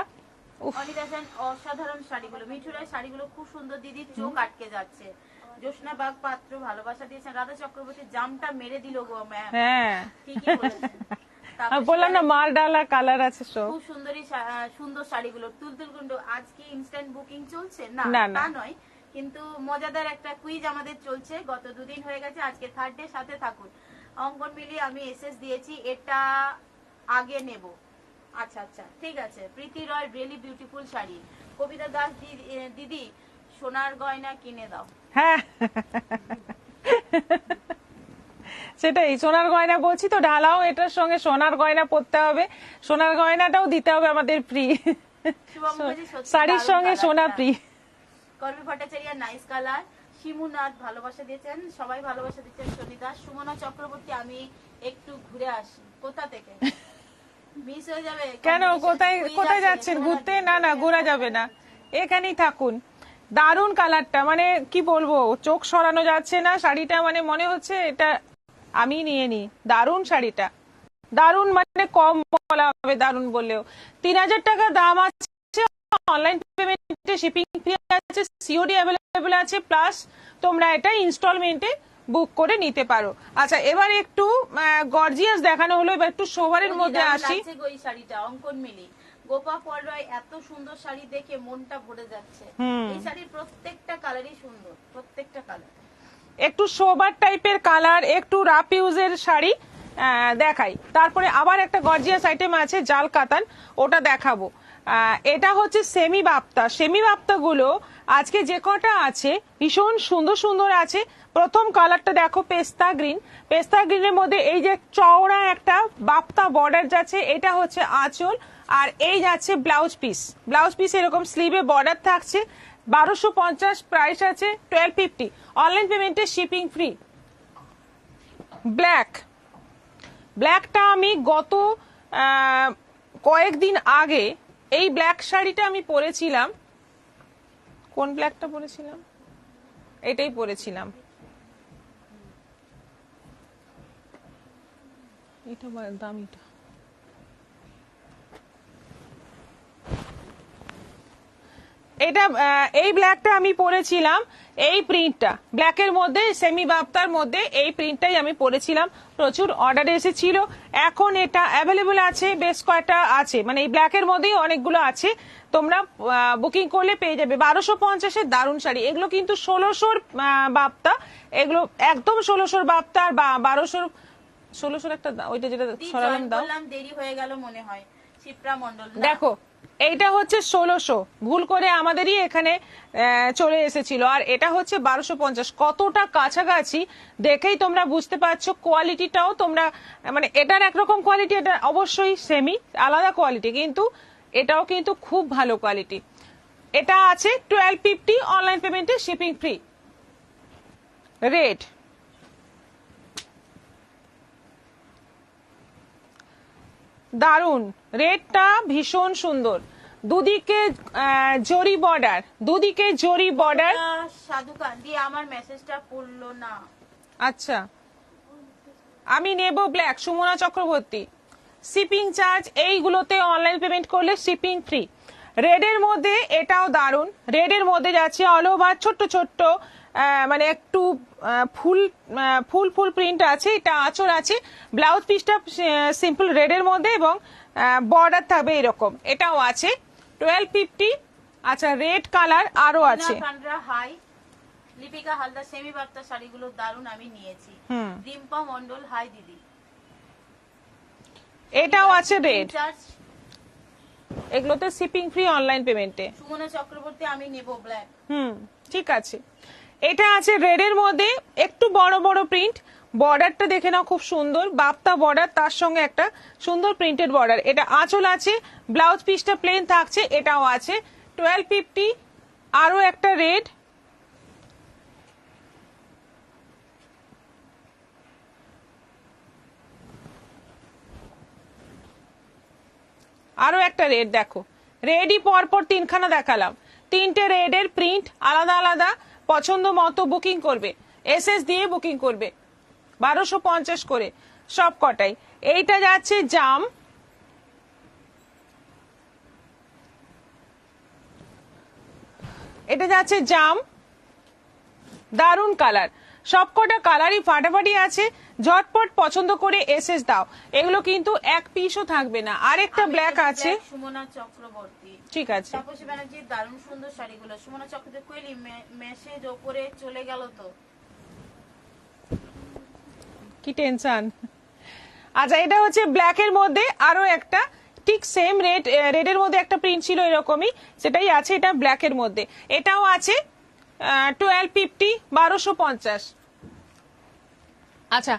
অনিতা সেন অসাধারণ শাড়িগুলো। মিঠুরাই শাড়িগুলো খুব সুন্দর দিদি, চোখ আটকে যাচ্ছে। জ্যোৎস্না বাগ পাত্র ভালোবাসা দিয়েছেন। রাধা চক্রবর্তী জামটা মেরে দিল গো ম্যাম। হ্যাঁ, ঠিকই বলেছেন। বললাম না মার ডালা কালার আছে সব। খুব সুন্দর শাড়িগুলো। তুলতুল কুন্ডু আজকে ইনস্ট্যান্ট বুকিং চলছে না, তা নয়, কিন্তু মজাদার একটা কুইজ আমাদের চলছে, গত 2 দিন হয়ে গেছে, আজকে থার্ড ডে, সাথে থাকুন। অঙ্কন মিলি আমি এসএস দিয়েছি, এটা আগে নেব। আচ্ছা আচ্ছা, ঠিক আছে। প্রীতি রয় রিয়েলি বিউটিফুল শাড়ি। কবিতা দাস দিদি সোনার গয়না কিনে দাও। হ্যাঁ, সেটাই, সোনার গয়না বলছি তো, ঢালাও এটার সঙ্গে সোনার গয়না পরতে হবে, সোনার গয়নাটাও দিতে হবে আমাদের ফ্রি, শাড়ির সঙ্গে সোনা ফ্রি। করবী ভট্টাচার্য নাইস কালার। শিমুনাথ ভালোবাসা দিয়েছেন, সবাই ভালোবাসা দিচ্ছেন। সনিতা সুমনা চক্রবর্তী আমি একটু ঘুরে আসি। কোথা থেকে মিস হয়ে যাবে? কেন, কোথায় যাচ্ছেন ঘুরতে? না না, ঘোরা যাবে না, এখানেই থাকুন। দারুণ কালারটা, মানে কি বলবো, চোখ সরানো যাচ্ছে না শাড়িটা, মানে মনে হচ্ছে এটা আমি নিয়ে নি। দারুণ শাড়িটা, দারুণ, মানে কম বলা হবে দারুণ বললেও। 3000 টাকা দাম আছে, অনলাইন পেমেন্টে শিপিং ফ্রি আছে, সিওডি অ্যাভেলেবল আছে, প্লাস তোমরা এটা ইনস্টলমেন্টে বুক করে নিতে পারো। আচ্ছা, এবার একটু গর্জিয়াস দেখানো হলো, এবার একটু সোভারের মধ্যে আসি। শাড়িটা অঙ্কন মিলি গোপা পরয় এত সুন্দর শাড়ি দেখে মনটা ভরে যাচ্ছে। এই শাড়ির প্রত্যেকটা কালারই সুন্দর, প্রত্যেকটা কালার। একটু সোবার টাইপের কালার, একটু রাফ ইউজের শাড়ি দেখাই। তারপরে আবার একটা গর্জিয়াস আইটেম আছে জাল কাতান, ওটা দেখাবো। এটা হচ্ছে সেমি বাপ্তা। সেমি বাপ্তা গুলো আজকে যে কটা আছে ভীষণ সুন্দর সুন্দর আছে। প্রথম কালারটা দেখো পেস্তা গ্রিন। পেস্তা গ্রিনের মধ্যে এই যে চওড়া একটা বাপ্তা বর্ডার যাচ্ছে, এটা হচ্ছে আঁচল, আর এই যাচ্ছে ব্লাউজ পিস। ব্লাউজ পিস এরকম স্লিভে বর্ডার থাকছে। 1250 প্রাইস আছে, 1250। অনলাইন পেমেন্টে শিপিং ফ্রি। ব্ল্যাক, ব্ল্যাকটা আমি গত কয়েকদিন আগে এই ব্ল্যাক শাড়িটা আমি পরেছিলাম। কোন ব্ল্যাকটা পরেছিলাম? এটাই পরেছিলাম। এটা দামিটা। এটা এই ব্ল্যাকটা আমি পরেছিলাম। এই প্রিন্টটা ব্ল্যাকের মধ্যে সেমি বাপ্তার মধ্যে এই প্রিন্টটাই আমি পরেছিলাম। প্রচুর অর্ডার এসেছিল। এখন এটা অ্যাভেলেবল আছে, বেশ কয়েকটা আছে, মানে এই ব্ল্যাকের মধ্যেই অনেকগুলো আছে। তোমরা বুকিং করলে পেয়ে যাবে। 1250-এর দারুণ শাড়ি। এগুলো কিন্তু 1600-র বাপ্তা, এগুলো একদম 1600-র বাপ্তা। আর 1200-1600-র একটা ওইটা যেটা সরালাম দাও, দেরি হয়ে গেল মনে হয়। শিপ্রা মণ্ডল দেখো এইটা হচ্ছে 1600, ভুল করে আমাদেরই এখানে চলে এসেছিল। আর এটা হচ্ছে 1250। কতটা কাছাকাছি দেখেই তোমরা বুঝতে পারছো। কোয়ালিটিটাও তোমরা, মানে এটার একরকম কোয়ালিটি, এটা অবশ্যই সেমি আলাদা কোয়ালিটি, কিন্তু এটাও কিন্তু খুব ভালো কোয়ালিটি। এটা আছে 1250, অনলাইন পেমেন্টে শিপিং ফ্রি। রেড, দারুন, রেডটা ভীষণ সুন্দর। দুদিকে জরি বর্ডার, দুদিকে জরি বর্ডার। সাধুকা দিয়ে আমার মেসেজটা পড়লো না। আচ্ছা, আমি নেব black. Sumana Chakraborty, shipping charge এইগুলোতে অনলাইন পেমেন্ট করলে শিপিং ফ্রি। রেডের মধ্যে এটাও দারুন। রেডের মধ্যে যাচ্ছে অল ওভার ছোট্ট ছোট্ট, মানে একটু ফুল ফুল ফুল প্রিন্ট আছে। এটা আঁচল আছে, ব্লাউজ পিসটা সিম্পল রেডের মধ্যে এবং বর্ডার থাকবে এরকম। এটাও আছে 1250। আচ্ছা, রেড কালার আরো আছে। হাই, লিপিকা হালদার সেমি বাপ্তা শাড়িগুলো দারুন, আমি নিয়েছি। রিম্পা মণ্ডল, হাই দিদি। এটাও আছে রেড, এগুলোতে শিপিং ফ্রি অনলাইন পেমেন্টে। সুমনা চক্রবর্তী, আমি নেব ব্ল্যাক। ঠিক আছে। এটা আছে রেডের মধ্যে একটু বড় বড় প্রিন্ট। বর্ডারটা দেখে নাও, খুব সুন্দর বাপ্তা বর্ডার, তার সঙ্গে একটা সুন্দর প্রিন্টেড বর্ডার। এটা আঁচল আছে, ব্লাউজ পিসটা প্লেন থাকছে। এটাও আছে 1250। আরো একটা রেড, আরো একটা রেড। দেখো রেডই পরপর তিনখানা দেখালাম। তিনটে রেডের প্রিন্ট আলাদা আলাদা। পছন্দ মতো বুকিং করবে, এসএস দিয়ে বুকিং করবে। 1250 করে সব কটাই। এইটা যাচ্ছে জাম, এটা যাচ্ছে জাম, দারুন কালার। সবকটা কালারই ফাটাফাটি আছে। ঝটপট পছন্দ করে এসএস দাও। এগুলো কিন্তু এক পিসও থাকবে না। আরেকটা ব্ল্যাক আছে, সুমনা চক্রবর্তী। ঠিক আছে। তাপসী ব্যানার্জির দারুণ সুন্দর শাড়িগুলো। সুমনা চক্রবর্তী কইলি মেসেজ ওপরে চলে গেল তো, কি টেনশন। আচ্ছা, এটা হচ্ছে ব্ল্যাকের মধ্যে আরো একটা ঠিক সেম রেড, রেডের মধ্যে একটা প্রিন্ট ছিল এরকমই, সেটাই আছে। এটা ব্ল্যাকের মধ্যে, এটাও আছে 1250, 1250। আচ্ছা,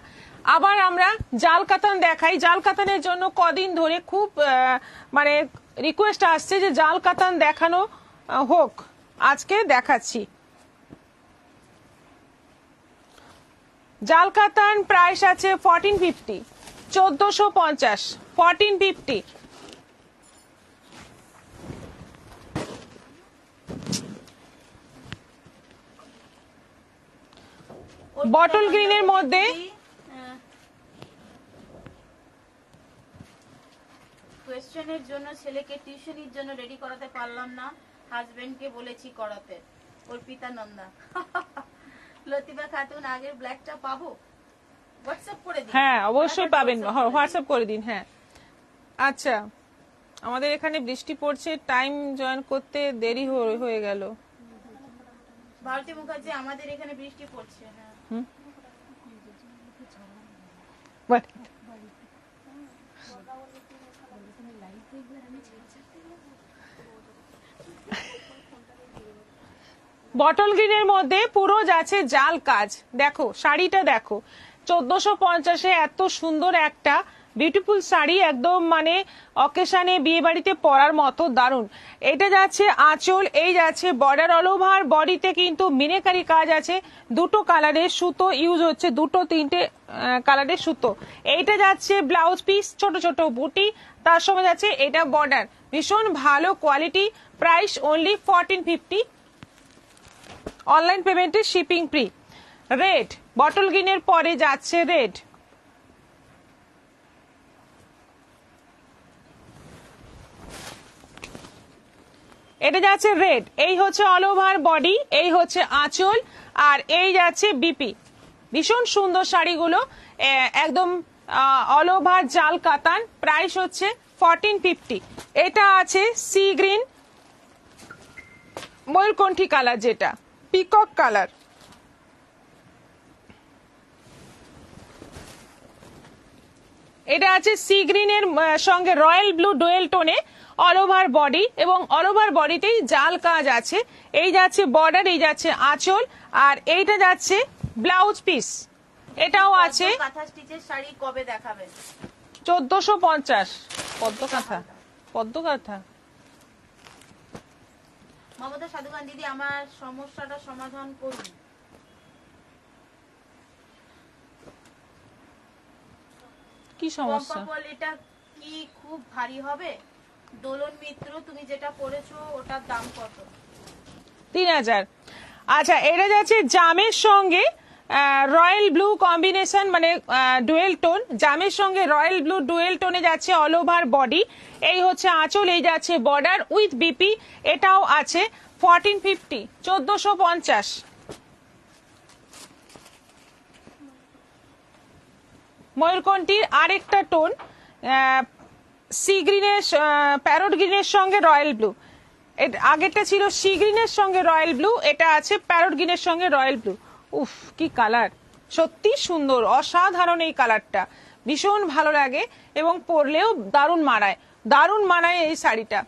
আবার আমরা জাল কাতান দেখাই। জাল কাতানের জন্য কদিন ধরে খুব মানে রিকোয়েস্ট আসছে যে জাল কাতান দেখানো হোক। আজকে দেখাচ্ছি। জাল কাতান প্রাইস আছে 1450, 1450, 1450। বটল গ্রিনের মধ্যে কোয়েশ্চেনের জন্য ছেলেকে টিউশনির জন্য রেডি করাতে পারলাম না, হাজবেন্ডকে বলেছি করাতে। অর্পিতা নন্দা। লতিফা খাতুন, আগের ব্ল্যাকটা পাবো? হোয়াটসঅ্যাপ করে দিন। হ্যাঁ, অবশ্যই পাবেন, হোয়াটসঅ্যাপ করে দিন। হ্যাঁ, আচ্ছা, আমাদের এখানে বৃষ্টি পড়ছে, টাইম জয়েন করতে দেরি হয়ে গেল। ভারতী মুখার্জি, আমাদের এখানে বৃষ্টি পড়ছে। হ্যাঁ, But- বটল গ্রিনের মধ্যে পুরো যাচ্ছে জাল কাজ। দেখো শাড়িটা দেখো, 1450-এ এত সুন্দর একটা বিউটিফুল শাড়ি, একদম মানে অকেশনে বিয়ে বাড়িতে পরার মতো দারুণ। এটা যাচ্ছে আঁচল, এই যাচ্ছে বর্ডার, অল ওভার বডিতে কিন্তু মিনেকারি কাজ আছে, দুটো কালারের সুতো ইউজ হচ্ছে, দুটো তিনটে কালারের সুতো। এইটা যাচ্ছে ব্লাউজ পিস, ছোট ছোট বুটি, তার সঙ্গে যাচ্ছে এটা বর্ডার, ভীষণ ভালো কোয়ালিটি। Price only 1450। অনলাইন পেমেন্টে শিপিং ফ্রি। রেড, বটল গ্রিনের পরে যাচ্ছে রেড। এটা যাচ্ছে রেড, এই হচ্ছে অল ওভার বডি, এই হচ্ছে আঁচল, আর এই যাচ্ছে বিপি। ভীষণ সুন্দর শাড়িগুলো, একদম অল ওভার জাল কাতান। প্রাইস হচ্ছে 1450। এটা আছে সি গ্রিন, ময়ূরকণ্ঠী কালার, যেটা পিকক কালার। এটা আছে সি গ্রিনের সঙ্গে রয়্যাল ব্লু ডুয়েল টোনে, অল ওভার বডি, এবং অল ওভার বডিতেই জাল কাজ আছে। এই যাচ্ছে বর্ডার, এই যাচ্ছে আঁচল, আর এইটা যাচ্ছে ব্লাউজ পিস। এটাও আছে কাঁথা স্টিচের শাড়ি কবে দেখাবেন? 1450। পদ্ম কাঁথা, পদ্ম কাঁথা। মমতা সাধুখান দিদি, আমার সমস্যাটা সমাধান করুন। কি সমস্যা? পম্পা বল, এটা কি খুব ভারী হবে? দোলন মিত্র, তুমি যেটা পরেছো ওটার দাম কত? 3000। আচ্ছা, এটা যাচ্ছে জামের সঙ্গে রয়্যাল ব্লু কম্বিনেশন, মানে ডুয়েল টোন, জামের সঙ্গে রয়্যাল ব্লু ডুয়েল টোনে যাচ্ছে অল ওভার বডি। এই হচ্ছে আঁচল, এই যাচ্ছে বর্ডার উইথ বিপি। এটাও আছে 1450, 1450। ময়ূরকণ্ঠীর আরেকটা টোন, সি গ্রিনের, প্যারোট গ্রিনের সঙ্গে রয়্যাল ব্লু। আগেরটা ছিল সি গ্রিনের সঙ্গে রয়্যাল ব্লু, এটা আছে প্যারোট গ্রিনের সঙ্গে রয়্যাল ব্লু। উফ, কি কালার, সত্যি সুন্দর, অসাধারণ এই কালারটা, ভীষণ ভালো লাগে এবং পরলেও দারুণ মানায়, দারুণ মানায় এই শাড়িটা।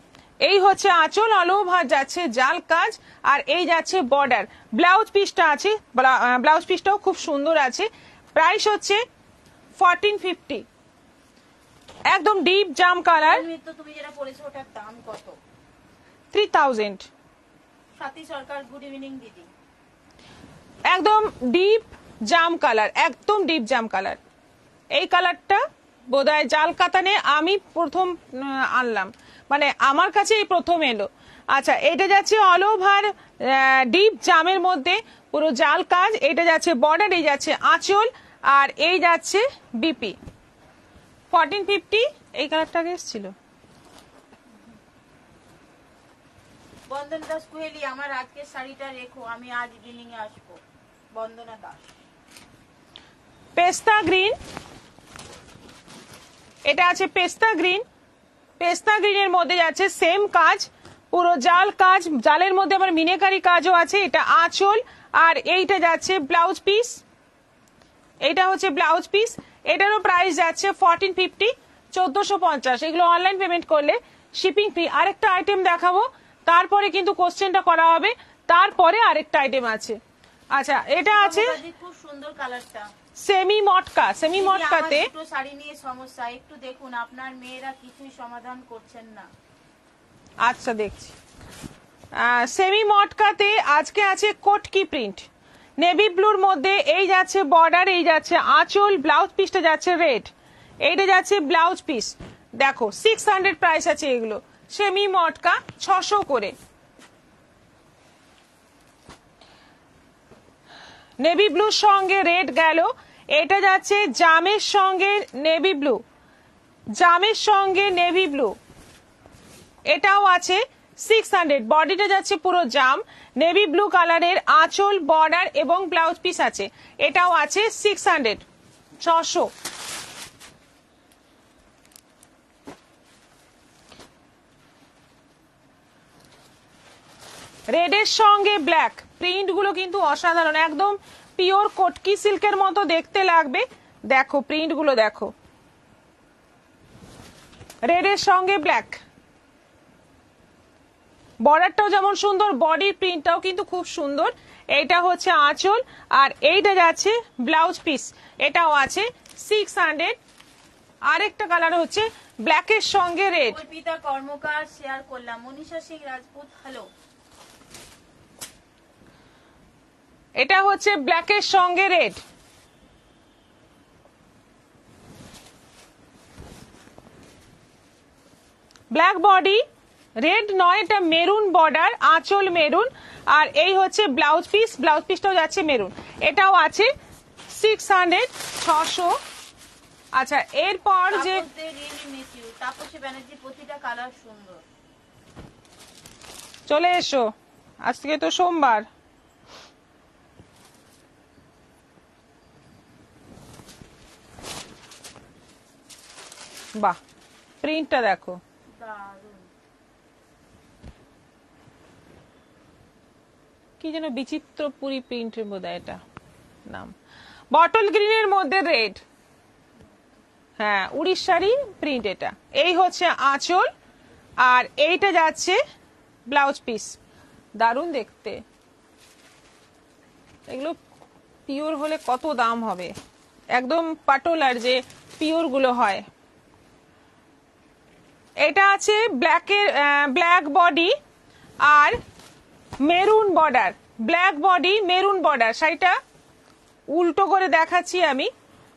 এই হচ্ছে আঁচল, অল ওভার যাচ্ছে জাল কাজ, আর এই যাচ্ছে বর্ডার। ব্লাউজ পিসটা আছে, ব্লাউজ পিসটাও খুব সুন্দর আছে। প্রাইস হচ্ছে 1450। একদম ডিপ জাম কালার। দোলন মিত্র, তুমি যেটা পরেছো ওটার দাম কত? 3000। স্বাতী সরকার, গুড ইভিনিং দিদি। একদম ডিপ জাম কালার, একদম ডিপ জাম কালার। এই কালারটা বোধহয় জাল কাতানে আমি প্রথম আনলাম, মানে আমার কাছে এই প্রথম এলো। আচ্ছা, এটা যাচ্ছে অল ওভার ডিপ জামের মধ্যে পুরো জাল কাজ। এটা যাচ্ছে বর্ডার, এই যাচ্ছে আঁচল, আর এই যাচ্ছে বিপি। 1450। এই কালারটা এসেছিল। বন্দনা দাস কুহেলি, আমার আজকের শাড়িটা রেখো, আমি আজ ইভিনিং এ আসবো। বন্দনা দাস। পেস্তা গ্রিন, এটা আছে পেস্তা গ্রিন। পেস্তা গ্রিনের মধ্যে যাচ্ছে সেম কাজ, পুরো জাল কাজ, জালের মধ্যে আবার মিনেকারি কাজও আছে। এটা আঁচল, আর এইটা যাচ্ছে ব্লাউজ পিস। এটা হচ্ছে ব্লাউজ পিস। এটারও প্রাইস যাচ্ছে 1450, 1450। এগুলো অনলাইন পেমেন্ট করলে শিপিং ফ্রি। আরেকটা আইটেম দেখাবো, তারপরে কিন্তু কোশ্চেনটা করা হবে, তারপরে আরেকটা আইটেম আছে। আচ্ছা, এটা আছে খুব সুন্দর কালারটা, সেমি মটকা। সেমি দিদি, মটকাতে আমার দুটো শাড়ি নিয়ে সমস্যা, একটু দেখুন, আপনার মেয়েরা কিছুই সমাধান করছেন না। আচ্ছা দেখছি। সেমি মটকাতে আজকে আছে কোটকি প্রিন্ট, নেভি ব্লুর মধ্যে। এই যাচ্ছে বর্ডার, এই যাচ্ছে আঁচল, ব্লাউজ পিসটা যাচ্ছে রেড, এইটা যাচ্ছে ব্লাউজ পিস। দেখো 600 প্রাইস আছে এগুলো। সেমি মটকা 600 করে। নেভি ব্লুর সঙ্গে রেড গেল। এটা যাচ্ছে জামের সঙ্গে নেভি ব্লু, জামের সঙ্গে নেভি ব্লু। এটাও আছে 600। বডিটা যাচ্ছে পুরো জাম, নেভি ব্লু কালারের, আঁচল, বর্ডার এবং ব্লাউজ পিস আছে। এটাও আছে 600, 600। রেডের সঙ্গে ব্ল্যাক, প্রিন্ট গুলো কিন্তু অসাধারণ, একদম পিওর কটকি সিল্কের মতো দেখতে লাগবে। দেখো প্রিন্ট গুলো দেখো, রেডের সঙ্গে ব্ল্যাক, বর্ডারটাও যেমন সুন্দর, বডির প্রিন্টটাও কিন্তু খুব সুন্দর। এইটা হচ্ছে আঁচল, আর এইটা যাচ্ছে ব্লাউজ পিস, এটাও আছে 600। আরেকটা কালার হচ্ছে ব্ল্যাকের সঙ্গে রেড। অর্পিতা কর্মকার শেয়ার করলাম। মনীষা সিং রাজপুত হ্যালো। এটা হচ্ছে ব্ল্যাকের সঙ্গে রেড, ব্ল্যাক বডি, রেড নয়, এটা মেরুন বর্ডার, আঁচল মেরুন, আর এই হচ্ছে ব্লাউজ পিস, ব্লাউজ পিসটাও যাচ্ছে মেরুন, এটাও আছে 600, 600। আচ্ছা এরপর যে তাপসী ব্যানার্জি, প্রতিটা কালার সুন্দর। চলে এসো, আজকে তো সোমবার। বাহ, প্রিন্টটা দেখো, দারুণ। কি যেন বিচিত্রপুরী প্রিন্টের মধ্যে এটা নাম, বটল গ্রিনের মধ্যে রেড, হ্যাঁ উড়িষ্যারই প্রিন্ট এটা। এই হচ্ছে আঁচল, আর এইটা যাচ্ছে ব্লাউজ পিস, দারুণ দেখতে। এগুলো পিওর হলে কত দাম হবে, একদম পাটোলার যে পিওর গুলো হয়। এটা আছে ব্ল্যাকের, ব্ল্যাক বডি আর maroon border, black body maroon border. শাড়িটা উল্টো করে দেখাচ্ছি আমি,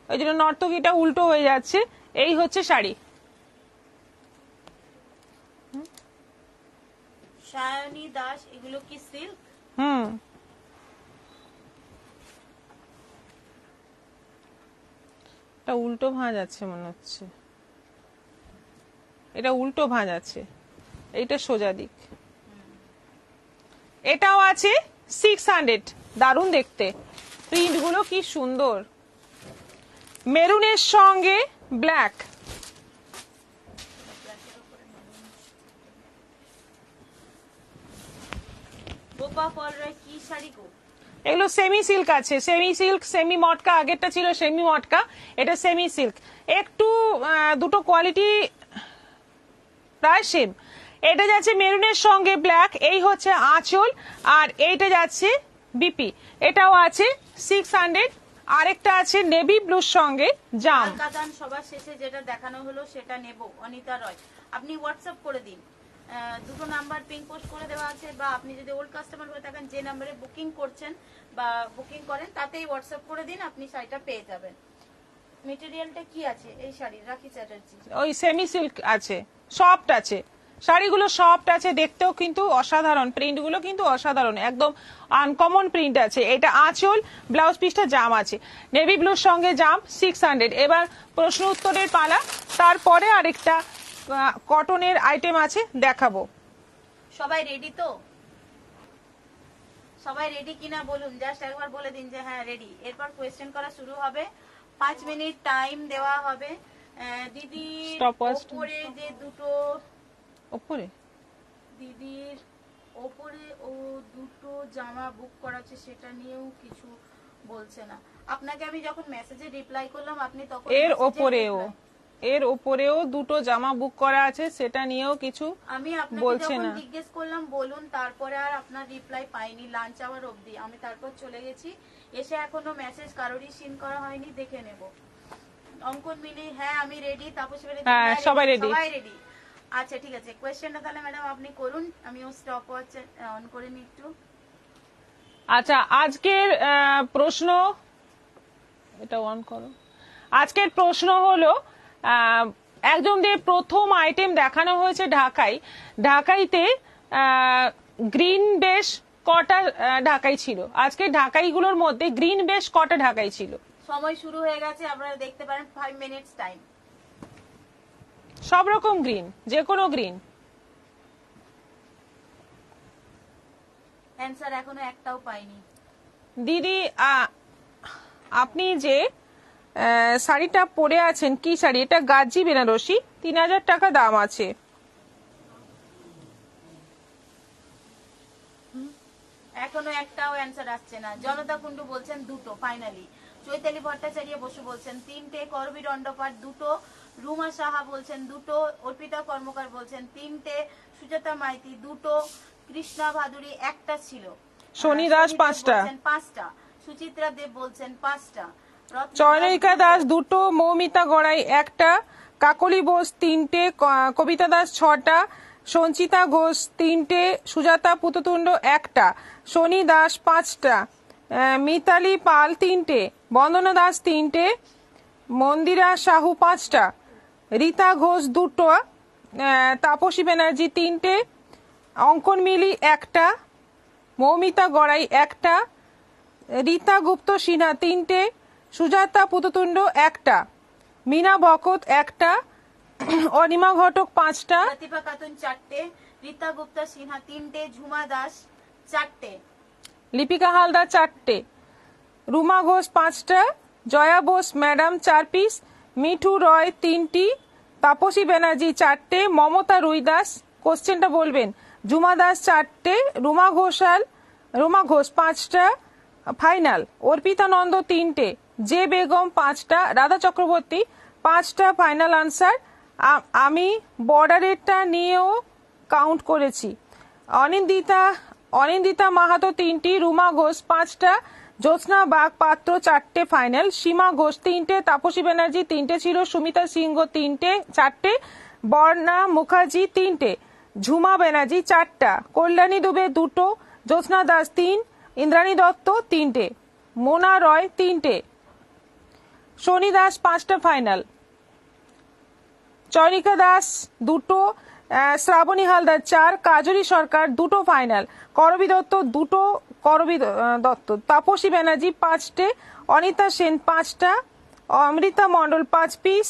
ওই জন্য নর্তকীটা উল্টো হয়ে যাচ্ছে। এই হচ্ছে শাড়ি। সায়নী দাস, এগুলো কি সিল্ক? এটা উল্টো ভাঁজ আছে মনে হচ্ছে, এটা উল্টো ভাঁজ আছে, এইটা সোজা দিক। এটাও আছে 600, দারুণ দেখতে, প্রিন্ট গুলো কি সুন্দর, মেরুনের সঙ্গে ব্ল্যাক। বোপা পলরায় কি শাড়ি গো? এগুলো সেমি সিল্ক আছে, সেমি সিল্ক, সেমি মটকা, আগেরটা ছিল সেমি মটকা, এটা সেমি সিল্ক, একটু দুটো কোয়ালিটি প্রায় সেম। এটা যাচ্ছে মেরুনের সঙ্গে ব্ল্যাক, এই হচ্ছে আঁচল, আর এইটা যাচ্ছে বিপি, এটাও আছে 600। আরেকটা আছে নেভি ব্লুর সঙ্গে জাম। কাতান সবার শেষে যেটা দেখানো হলো সেটা নেব। অনিতা রয়, আপনি হোয়াটসঅ্যাপ করে দিন, দুটো নাম্বার পিন পোস্ট করে দেওয়া আছে, বা আপনি যদি ওল্ড কাস্টমার হয়ে থাকেন যে নাম্বারে বুকিং করছেন বা বুকিং করেন তাতেই হোয়াটসঅ্যাপ করে দিন, আপনি শাড়িটা পেয়ে যাবেন। মেটেরিয়ালটা কি আছে এই শাড়ির? রাখি চ্যাটার্জি, ওই সেমি সিল্ক আছে, সফট আছে, শাড়িগুলো সফট আছে, দেখতেও কিন্তু অসাধারণ, প্রিন্ট গুলো কিন্তু অসাধারণ, একদম আনকমন প্রিন্ট আছে। এটা আঁচল, ব্লাউজ পিসটা জাম আছে, নেভি ব্লুর সঙ্গে জাম 600। এবার প্রশ্ন উত্তরের পালা, তারপরে আরেকটা কটনের আইটেম আছে দেখাবো। সবাই রেডি তো? সবাই রেডি কিনা বলুন, জাস্ট একবার বলে দিন যে হ্যাঁ রেডি। এরপর কোয়েশ্চেন করা শুরু হবে, 5 মিনিট টাইম দেওয়া হবে। দিদি ওপরে যে দুটো, ওপরে দিদির ওপরে ও দুটো জামা বুক করা আছে সেটা নিয়েও কিছু বলছে না। আপনাকে আমি যখন মেসেজে রিপ্লাই করলাম আপনি তখন এর ওপরেও দুটো জামা বুক করা আছে, সেটা নিয়েও কিছু আমি আপনাকে যখন জিজ্ঞেস করলাম বলুন, তারপরে আর আপনার রিপ্লাই পাইনি লাঞ্চ আওয়ার অবধি। আমি তারপর চলে গেছি, এসে এখনো মেসেজ কারোরই সিন করা হয়নি, দেখে নেব। অঙ্কন মিলি, হ্যাঁ আমি রেডি। তাপসী বলে সবাই রেডি। আচ্ছা ঠিক আছে, কোয়েশ্চেনটা তাহলে ম্যাডাম আপনি করুন, আমিও স্টপ ওয়াচ অন করে নিই একটু। আচ্ছা আজকের প্রশ্ন, এটা অন করো। আজকের প্রশ্ন হলো, একজনদের প্রথম আইটেম দেখানো হয়েছে ঢাকাইতে গ্রিন বেশ কটা ঢাকাই ছিল, আজকে ঢাকাইগুলোর মধ্যে গ্রিন বেশ কটা ঢাকাই ছিল? সময় শুরু হয়ে গেছে, আপনারা দেখতে পারেন, 5 মিনিটস টাইম। সব রকম গ্রিন, যে কোনো গ্রিন। অ্যানসার এখনো একটাও পাইনি। দিদি আপনি যে শাড়িটা পরে আছেন কি শাড়ি? এটা গাজি বেনারসি, 3000 টাকা দাম আছে। এখনো একটাও অ্যান্সার আসছে না। জনতা কুণ্ডু বলছেন দুটো ফাইনালি। চৈতালি ভট্টাচার্য বসু বলছেন তিনটে। করবী দণ্ডপাঠ দুটো। রুমা সাহা বলছেন দুটো। অর্পিতা কর্মকার বলছেন তিনটে। সুজাতা মাইতি দুটো। কৃষ্ণা ভাদুরী একটা ছিল। শনি দাস শনি দেব 5টা। বলছেন 5টা। সুচিত্রা দেব বলছেন 5টা। রত্না চয়নিকা দাস 2টো, মৌমিতা গড়াই 1টা, কাকলি বোস 3টে, কবিতা দাস 6টা, সঞ্চিতা ঘোষ 3টে, সুজাতা পুততুণ্ড 1টা, শনি দাস 5টা, মিতালি পাল 3টে, বন্দনা দাস 3টে, মন্দিরা সাহু 5টা, রীতা ঘোষ 2টো, তাপসী ব্যানার্জি 3টে, অঙ্কন মিলি 1টা, মৌমিতা গড়াই 1টা, রীতা গুপ্ত সিনহা 3টে, সুজাতা পুততুণ্ড 1টা, মিনা বকত 1টা, অনিমা ঘটক 5টা, প্রতিভা খাতুন 4টে। রীতা গুপ্তা সিনহা 3টে। ঝুমা দাস 4টে। লিপিকা হালদার 4টে, রুমা ঘোষ 5টা, জয়া বোস ম্যাডাম 4 পিস, মিঠু রয় 3টি, তাপসী ব্যানার্জি 4টে, মমতা রুইদাস কোশ্চেনটা বলবেন, জুমা দাস 4টে, রুমা ঘোষ 5টা ফাইনাল, অর্পিতা নন্দ 3টে, জে বেগম 5টা, রাধা চক্রবর্তী 5টা ফাইনাল আনসার। আমি বর্ডারেরটা নিয়েও কাউন্ট করেছি। অনিন্দিতা মাহাতো 3টি, রুমা ঘোষ 5টা, জ্যোৎস্না বাগ পাত্র 4টে ফাইনাল, সীমা ঘোষ 3টে, তাপসী ব্যানার্জি 3টে ছিল, সুমিতা সিংহ 4টে, বর্ণা মুখার্জি 3টে, ঝুমা ব্যানার্জি 4টা, কল্যাণী দুবে 2টো, জ্যোৎস্না দাস 3, ইন্দ্রাণী দত্ত 3টে, মোনা রয় 3টে, শনি দাস 5টা ফাইনাল, চয়নিকা দাস 2টো, শ্রাবণী হালদার 4, কাজরি সরকার 2টো ফাইনাল, করবী দত্ত 2টো, তাপসী ব্যানার্জি 5টে, অনিতা সেন 5টা, অমৃতা মণ্ডল 5 পিস,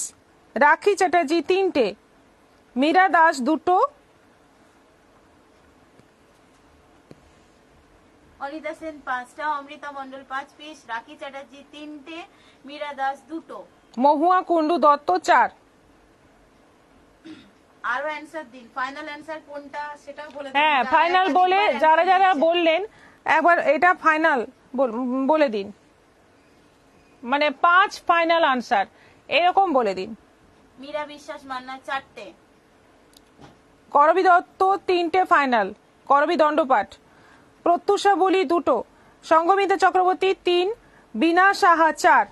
রাখি চ্যাটার্জি 3টে, মীরা দাস 2টো, অনিতা সেন 5টা, অমৃতা মণ্ডল 5 পিস, রাখি চ্যাটার্জি 3টে, মীরা দাস 2টো। মহুয়া কুন্ডু দত্ত 4। আরো অ্যান্সার দিন। ফাইনাল অ্যান্সার কোনটা সেটাও বলে দিন। হ্যাঁ, যারা ফাইনাল একাধিকবার বলে answer যারা যারা দিচ্ছেন। বললেন একবার এটা ফাইনাল বলে দিন, মানে 5 ফাইনাল আনসার এরকম বলে দিন। মীরা বিশ্বাস মান্না 4টে। করবী দত্ত 3টে ফাইনাল, করবী দণ্ডপাঠ, প্রত্যুষা বলি 2টো, সঙ্গমিতা চক্রবর্তী 3, বিনা সাহা 4,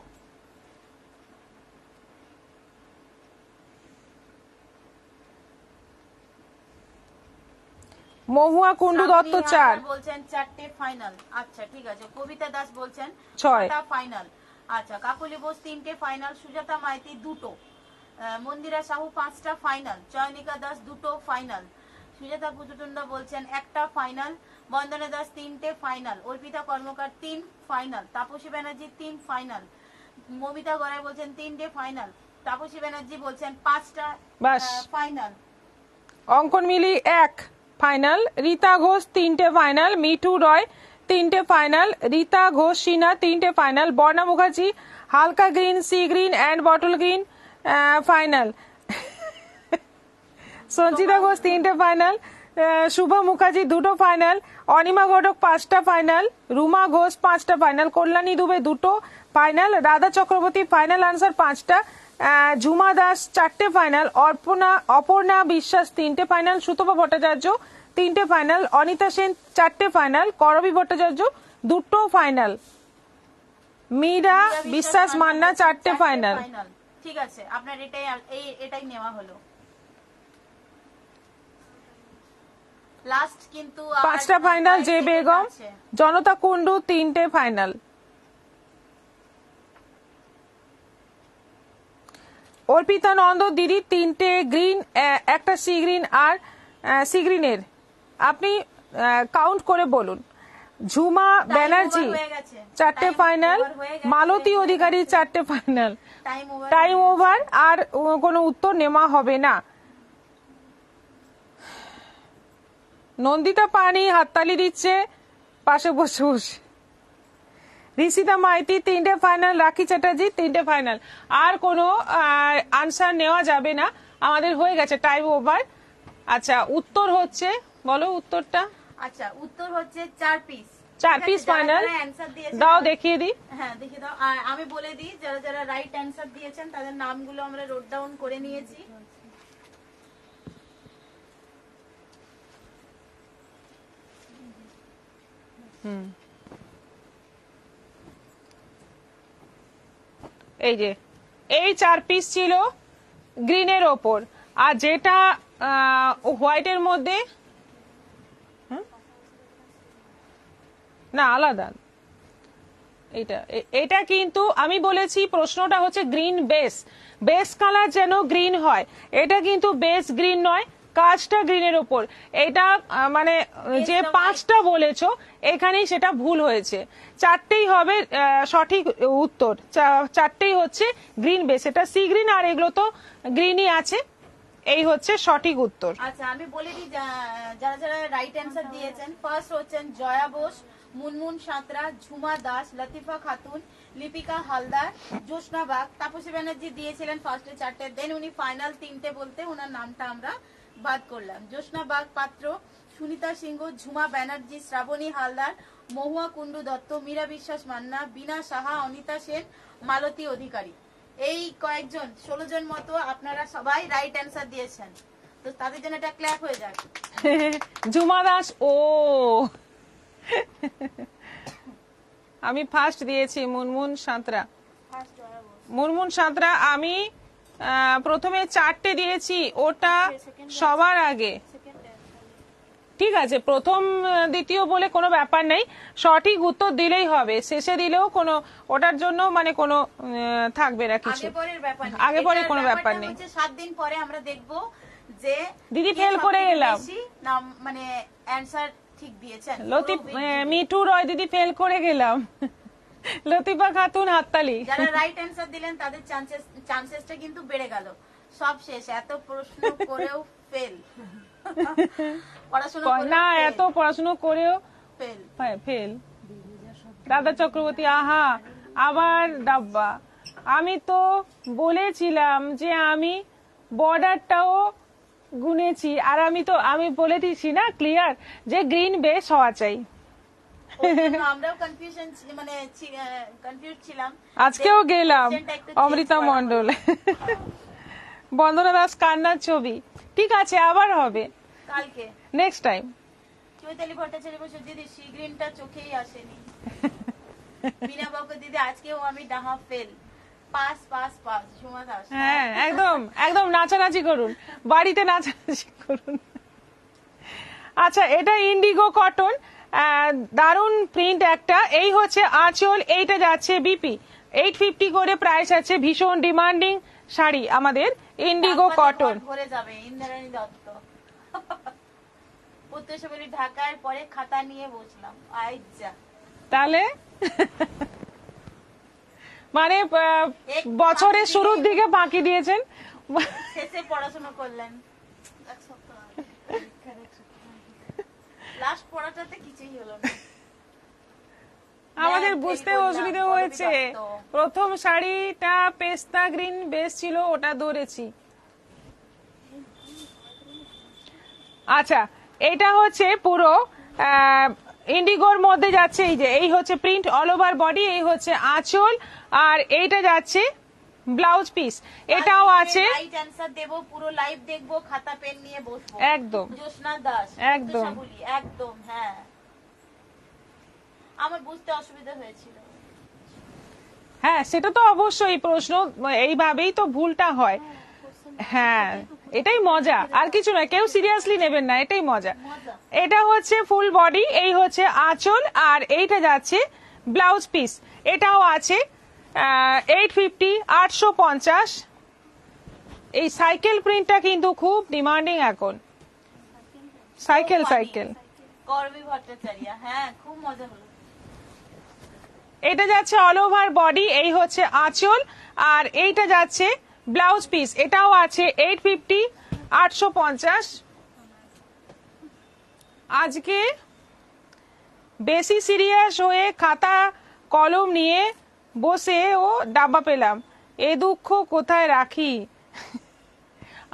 মহুয়া কুন্ডু দত্ত 4, বলছেন 4টে ফাইনাল। আচ্ছা ঠিক আছে। কবিতা দাস বলছেন 6, 6টা ফাইনাল। আচ্ছা, কাকলি বোস 3টে ফাইনাল, সুজাতা মাইতি 2টো, মন্দিরা সাহু 5টা ফাইনাল, চয়নিকা দাস 2টো ফাইনাল, সুজাতা পুতুটুন্ড বলছেন 1টা ফাইনাল, বন্দনা দাস 3টে ফাইনাল, অর্পিতা কর্মকার 3 ফাইনাল, তাপসী ব্যানার্জি 3 ফাইনাল, মমিতা গড়াই বলছেন 3টে ফাইনাল, তাপসী ব্যানার্জি বলছেন 5টা বাস। ফাইনাল। অঙ্কন মিলি 1 ফাইনাল, রীতা ঘোষ 3টে ফাইনাল, মিঠু রয় 3টে ফাইনাল, রীতা ঘোষ সিনহা 3টে ফাইনাল, বর্ণা মুখার্জি হালকা green, sea green and bottle green final, Sanchita Ghosh 3টে ফাইনাল, শুভ মুখার্জি 2টো ফাইনাল, অনিমা ঘটক 5টা ফাইনাল, রুমা ঘোষ 5টা ফাইনাল, কল্যাণী দুবে 2টো final, Radha Chakraborty final answer 5টা, ঝুমা দাস 4টে ফাইনাল, অপর্ণা বিশ্বাস 3টে ফাইনাল, সুতপা ভট্টাচার্য 3টে ফাইনাল, অনিতা সেন 4টে ফাইনাল, করবী ভট্টাচার্য 2টো ফাইনাল, মীরা বিশ্বাস মান্না 4টে ফাইনাল। ঠিক আছে, আপনার এটাই নেওয়া হলো লাস্ট। কিন্তু 5টা ফাইনাল, জে বেগম, জনতা কুন্ডু 3টে ফাইনাল, অর্পিতা নন্দ দিদি 3টে গ্রিন, একটা সি গ্রিন আর সি গ্রিনের আপনি কাউন্ট করে বলুন। ঝুমা ব্যানার্জি 4টে ফাইনাল, মালতী অধিকারী 4টে ফাইনাল, টাইম ওভার, আর কোনো উত্তর নেওয়া হবে না। নন্দিতা পানি হাততালি দিচ্ছে পাশে বসে বসে। ঋষিতা মাইতি 3টে ফাইনাল, রাখি চ্যাটার্জি 3টে ফাইনাল। আর কোনো আনসার নেওয়া যাবে না, আমাদের হয়ে গেছে টাইম ওভার। আচ্ছা, উত্তর হচ্ছে, বলো উত্তরটা। আচ্ছা, উত্তর হচ্ছে 4 পিস। 4 ঠিক পিস আছে, যারা ফাইনাল যারা answer দিয়েছেন, দাও দেখিয়ে দিই। হ্যাঁ দেখে দাও। আর আমি বলে দিই, যারা যারা রাইট অ্যান্সার দিয়েছেন তাদের নামগুলো আমরা নোট ডাউন করে নিয়েছি। এই যে এই 4 পিস ছিল গ্রিনের ওপর, আর যেটা হোয়াইটের মধ্যে, না আলাদা, এটা কিন্তু আমি বলেছি প্রশ্নটা হচ্ছে গ্রিন বেস, বেস কালার যেন গ্রিন হয়, এটা কিন্তু বেস গ্রিন নয়, কাজটা গ্রিনের ওপর। এটা মানে যে 5টা বলেছো এখানেই সেটা ভুল হয়েছে, 4টেই হবে সঠিক উত্তর, 4টেই হচ্ছে গ্রিন বেস, এটা সি গ্রিন, আর এগুলো তো গ্রিনই আছে, এই হচ্ছে সঠিক উত্তর। আচ্ছা আমি বলে দিই, যারা যারা রাইট অ্যান্সার দিয়েছেন, ফার্স্ট হচ্ছেন জয়া বোস, মুনমুন সাঁতরা, ঝুমা দাস, লতিফা খাতুন, লিপিকা হালদার, জ্যোৎস্না বাগ। তাপসী ব্যানার্জি দিয়েছিলেন ফার্স্টে 4টে, দেন উনি ফাইনাল 3টে বলতে ওনার নামটা আমরা বাদ করলাম। জ্যোৎস্না বাগ পাত্র, সুনিতা সিংহ, ঝুমা ব্যানার্জি, শ্রাবণী হালদার, মহুয়া কুন্ডু দত্ত, মীরা বিশ্বাস মান্না, বিনা সাহা, অনিতা সেন, মালতী অধিকারী। এই কয়েকজন 16 জন মতো আপনারা সবাই রাইট অ্যান্সার দিয়েছেন, তো তাদের জন্য এটা ক্ল্যাপ হয়ে যাক। ঝুমা দাস, ও আমি ফার্স্ট দিয়েছি মুনমুন সাঁতরা। মুনমুন সাঁতরা আমি প্রথমে 4টে দিয়েছি, ওটা সবার আগে। ঠিক আছে, প্রথম দ্বিতীয় বলে কোনো ব্যাপার নেই, সঠিক উত্তর দিলেই হবে, শেষে দিলেও কোনো ওটার জন্য মানে কোনো থাকবে না কিছু, আগে পরের ব্যাপার নেই, আগে পরে এটার কোনো ব্যাপার ব্যাপারটা নেই। হচ্ছে 7 দিন পরে আমরা দেখব যে দিদি কে ফেল করে সবথেকে এলাম। বেশি নাম মানে অ্যানসার ঠিক দিয়েছেন। লতিফ পুরো video। মিঠু রয় দিদি ফেল করে গেলাম, লতিফা খাতুন হাততালি। যারা রাইট অ্যানসার দিলেন তাদের চান্সেসটা কিন্তু বেড়ে গেল। সব শেষ, এত প্রশ্ন করেও ফেল, পড়াশোনা না এত পড়াশোনা করেও ফেল। ফেল। রাধা চক্রবর্তী, আহা আবার ডাব্বা, আমি তো বলেছিলাম যে আমি বর্ডারটাও গুনেছি, আর আমি বলে দিয়েছি না ক্লিয়ার যে গ্রিন বেস হওয়া চাই। আমরাও কনফিউশন মানে কনফিউজ ছিলাম, আজকেও গেলাম Question টা একটু অমৃতা change করা মন্ডল, বন্দনা দাস কান্নার ছবি। ঠিক আছে, আবার হবে কালকে। Next time. চৈতালি ভট্টাচার্য বলছে দিদি সি গ্রিনটা চোখেই আসেনি। বিনা বাবু দিদি আজকেও আমি ডাহা fail, pass pass pass. Jhuma Das, হ্যাঁ একদম একদম নাচানাচি করুন, বাড়িতে নাচানাচি করুন। আচ্ছা এটা ইন্ডিগো কটন, দারুন প্রিন্ট একটা, এই হচ্ছে আঁচল, এইটা যাচ্ছে বিপি 850 করে প্রাইস আছে, ভীষণ ডিমান্ডিং শাড়ি আমাদের ইন্ডিগো কটন। ভরে যাবে। ইন্দ্রাণী দত্ত, উত্তরসবরী ঢাকার পরে খাতা নিয়ে বসলাম, আইজা তাহলে মানে বছরের শুরুর দিকে বাকি দিয়েছেন, শেষে পড়াশোনা করলেন। লাস্ট পড়াটাতে কিছুই হলো না। আমাদের বুঝতে অসুবিধা হয়েছে। প্রথম শাড়িটা পেস্তা গ্রিন বেস ছিল, ওটা ধরেছি। আচ্ছা এটা হচ্ছে পুরো ইন্ডিগোর মধ্যে যাচ্ছে, এই যে এই হচ্ছে প্রিন্ট অল ওভার বডি, এই হচ্ছে আঁচল, আর এইটা যাচ্ছে ব্লাউজ পিস, এটাও আছে। রাইট অ্যানসার দেব, পুরো লাইভ দেখবো, খাতা পেন নিয়ে বসবো। একদম জ্যোৎস্না দাস, একদম। বলি একদম, হ্যাঁ আমার বুঝতে অসুবিধা হয়েছিল। হ্যাঁ সেটা তো অবশ্যই, প্রশ্ন এইভাবেই তো ভুলটা হয়। হ্যাঁ এটাই মজা, আর কিছু নয়, কেউ সিরিয়াসলি নেবেন না, এটাই মজা। এটা হচ্ছে ফুল বডি, এই হচ্ছে আঁচল, আর এইটা যাচ্ছে ব্লাউজ পিস, এটাও আছে 850 850। এই সাইকেল প্রিন্টটা কিন্তু খুব ডিমান্ডিং এখন, সাইকেল সাইকেল। করবি ভট্টাচার্য, হ্যাঁ খুব মজা হলো। এটা যাচ্ছে অল ওভার বডি, এই হচ্ছে আঁচল, আর এইটা যাচ্ছে ব্লাউজ পিস, এটাও আছে 850 850। আজকে বেশি সিরিয়াস হয়ে খাতা কলম নিয়ে বসে ও ডাব্বা পেলাম, এ দুঃখ কোথায় রাখি,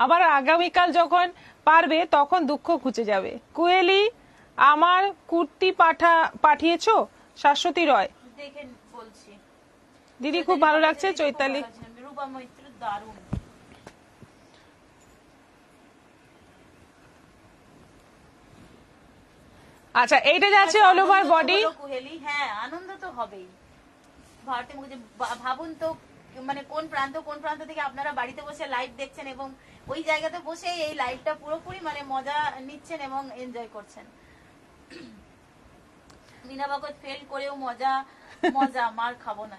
আবার আগামীকাল যখন পারবে তখন দুঃখ ঘুচে যাবে। কুয়েলি আমার কুর্তি পাঠিয়েছো শাশ্বতী রয়। দেখে বলছি। দিদি খুব ভালো লাগছে চৈতালি। রূপা মৈত্র দারুণ। আচ্ছা এইটা যাচ্ছে অল ওভার বডি। কুহেলি, হ্যাঁ আনন্দ তো হবেই। ভারতী মুখে ভাবুন তো, মানে কোন প্রান্ত থেকে আপনারা বাড়িতে বসে লাইভ দেখছেন এবং ওই জায়গাতে বসে এই লাইভটা পুরোপুরি মানে মজা নিচ্ছেন এবং এনজয় করছেন। মিনা ভগত ফেল করেও মজা মার খাবো না।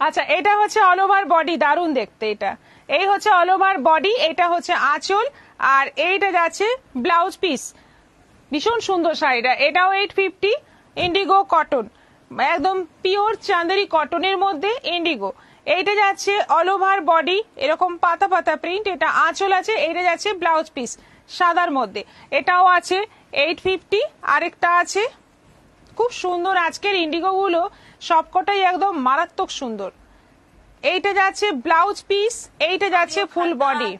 আচ্ছা এটা হচ্ছে অল ওভার বডি, দারুণ দেখতে। এটা এই হচ্ছে অল ওভার বডি, এটা হচ্ছে আঁচল, আর এইটা যাচ্ছে ব্লাউজ পিস। ভীষণ সুন্দর শাড়িটা, এটাও 850 ইন্ডিগো কটন, একদম পিওর চান্দেরি কটনের মধ্যে ইন্ডিগো। এইটা যাচ্ছে অল ওভার বডি, এরকম পাতা পাতা প্রিন্ট, এটা আঁচল আছে, এইটা যাচ্ছে ব্লাউজ পিস সাদার মধ্যে, এটাও আছে 850। আরেকটা আছে খুব সুন্দর, আজকের ইন্ডিগো গুলো সবকটাই একদম মারাত্মক সুন্দর। এইটা যাচ্ছে ব্লাউজ পিস, এইটা যাচ্ছে ফুল বডি,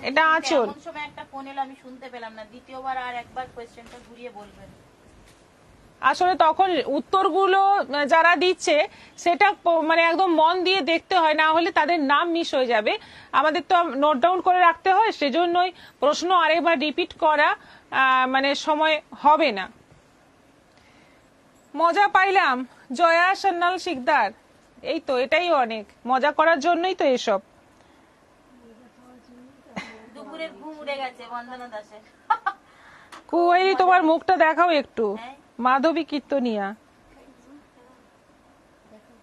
এটা আঁচল। এমন সময় একটা ফোন এলো আমি শুনতে পেলাম না, দ্বিতীয়বার আর একবার কোশ্চেনটা ঘুরিয়ে বলবেন। আসলে তখন উত্তরগুলো যারা দিচ্ছে সেটা মানে একদম মন দিয়ে দেখতে হয়, না হলে তাদের নাম মিস হয়ে যাবে। আমাদের তো নোট ডাউন করে রাখতে হয়, সেজন্যই প্রশ্ন আরেকবার রিপিট করা মানে সময় হবে না। মজা পাইলাম জয়া সান্নাল শিকদার, এই তো এটাই অনেক, মজা করার জন্যই তো এসব। দুপুরের ঘুম উড়ে গেছে বন্দনা দাসের। কুহেলি তোমার মুখটা দেখাও একটু, হ্যাঁ। মাধবী কীর্তনিয়া।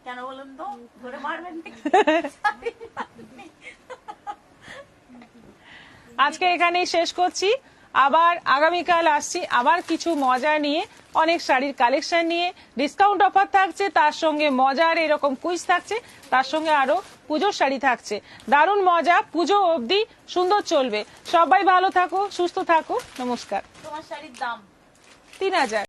কেন বলুন তো, ধরে মারবেন আজকে এখানেই শেষ করছি, আবার আগামীকাল আসছি আবার কিছু মজা নিয়ে, অনেক শাড়ির কালেকশন নিয়ে। ডিসকাউন্ট অফার থাকছে, তার সঙ্গে মজার এরকম কুইজ থাকছে, তার সঙ্গে আরো পুজোর শাড়ি থাকছে। দারুণ মজা, পুজো অবধি সুন্দর চলবে। সবাই ভালো থাকো, সুস্থ থাকো, নমস্কার। তোমার শাড়ির দাম 3000।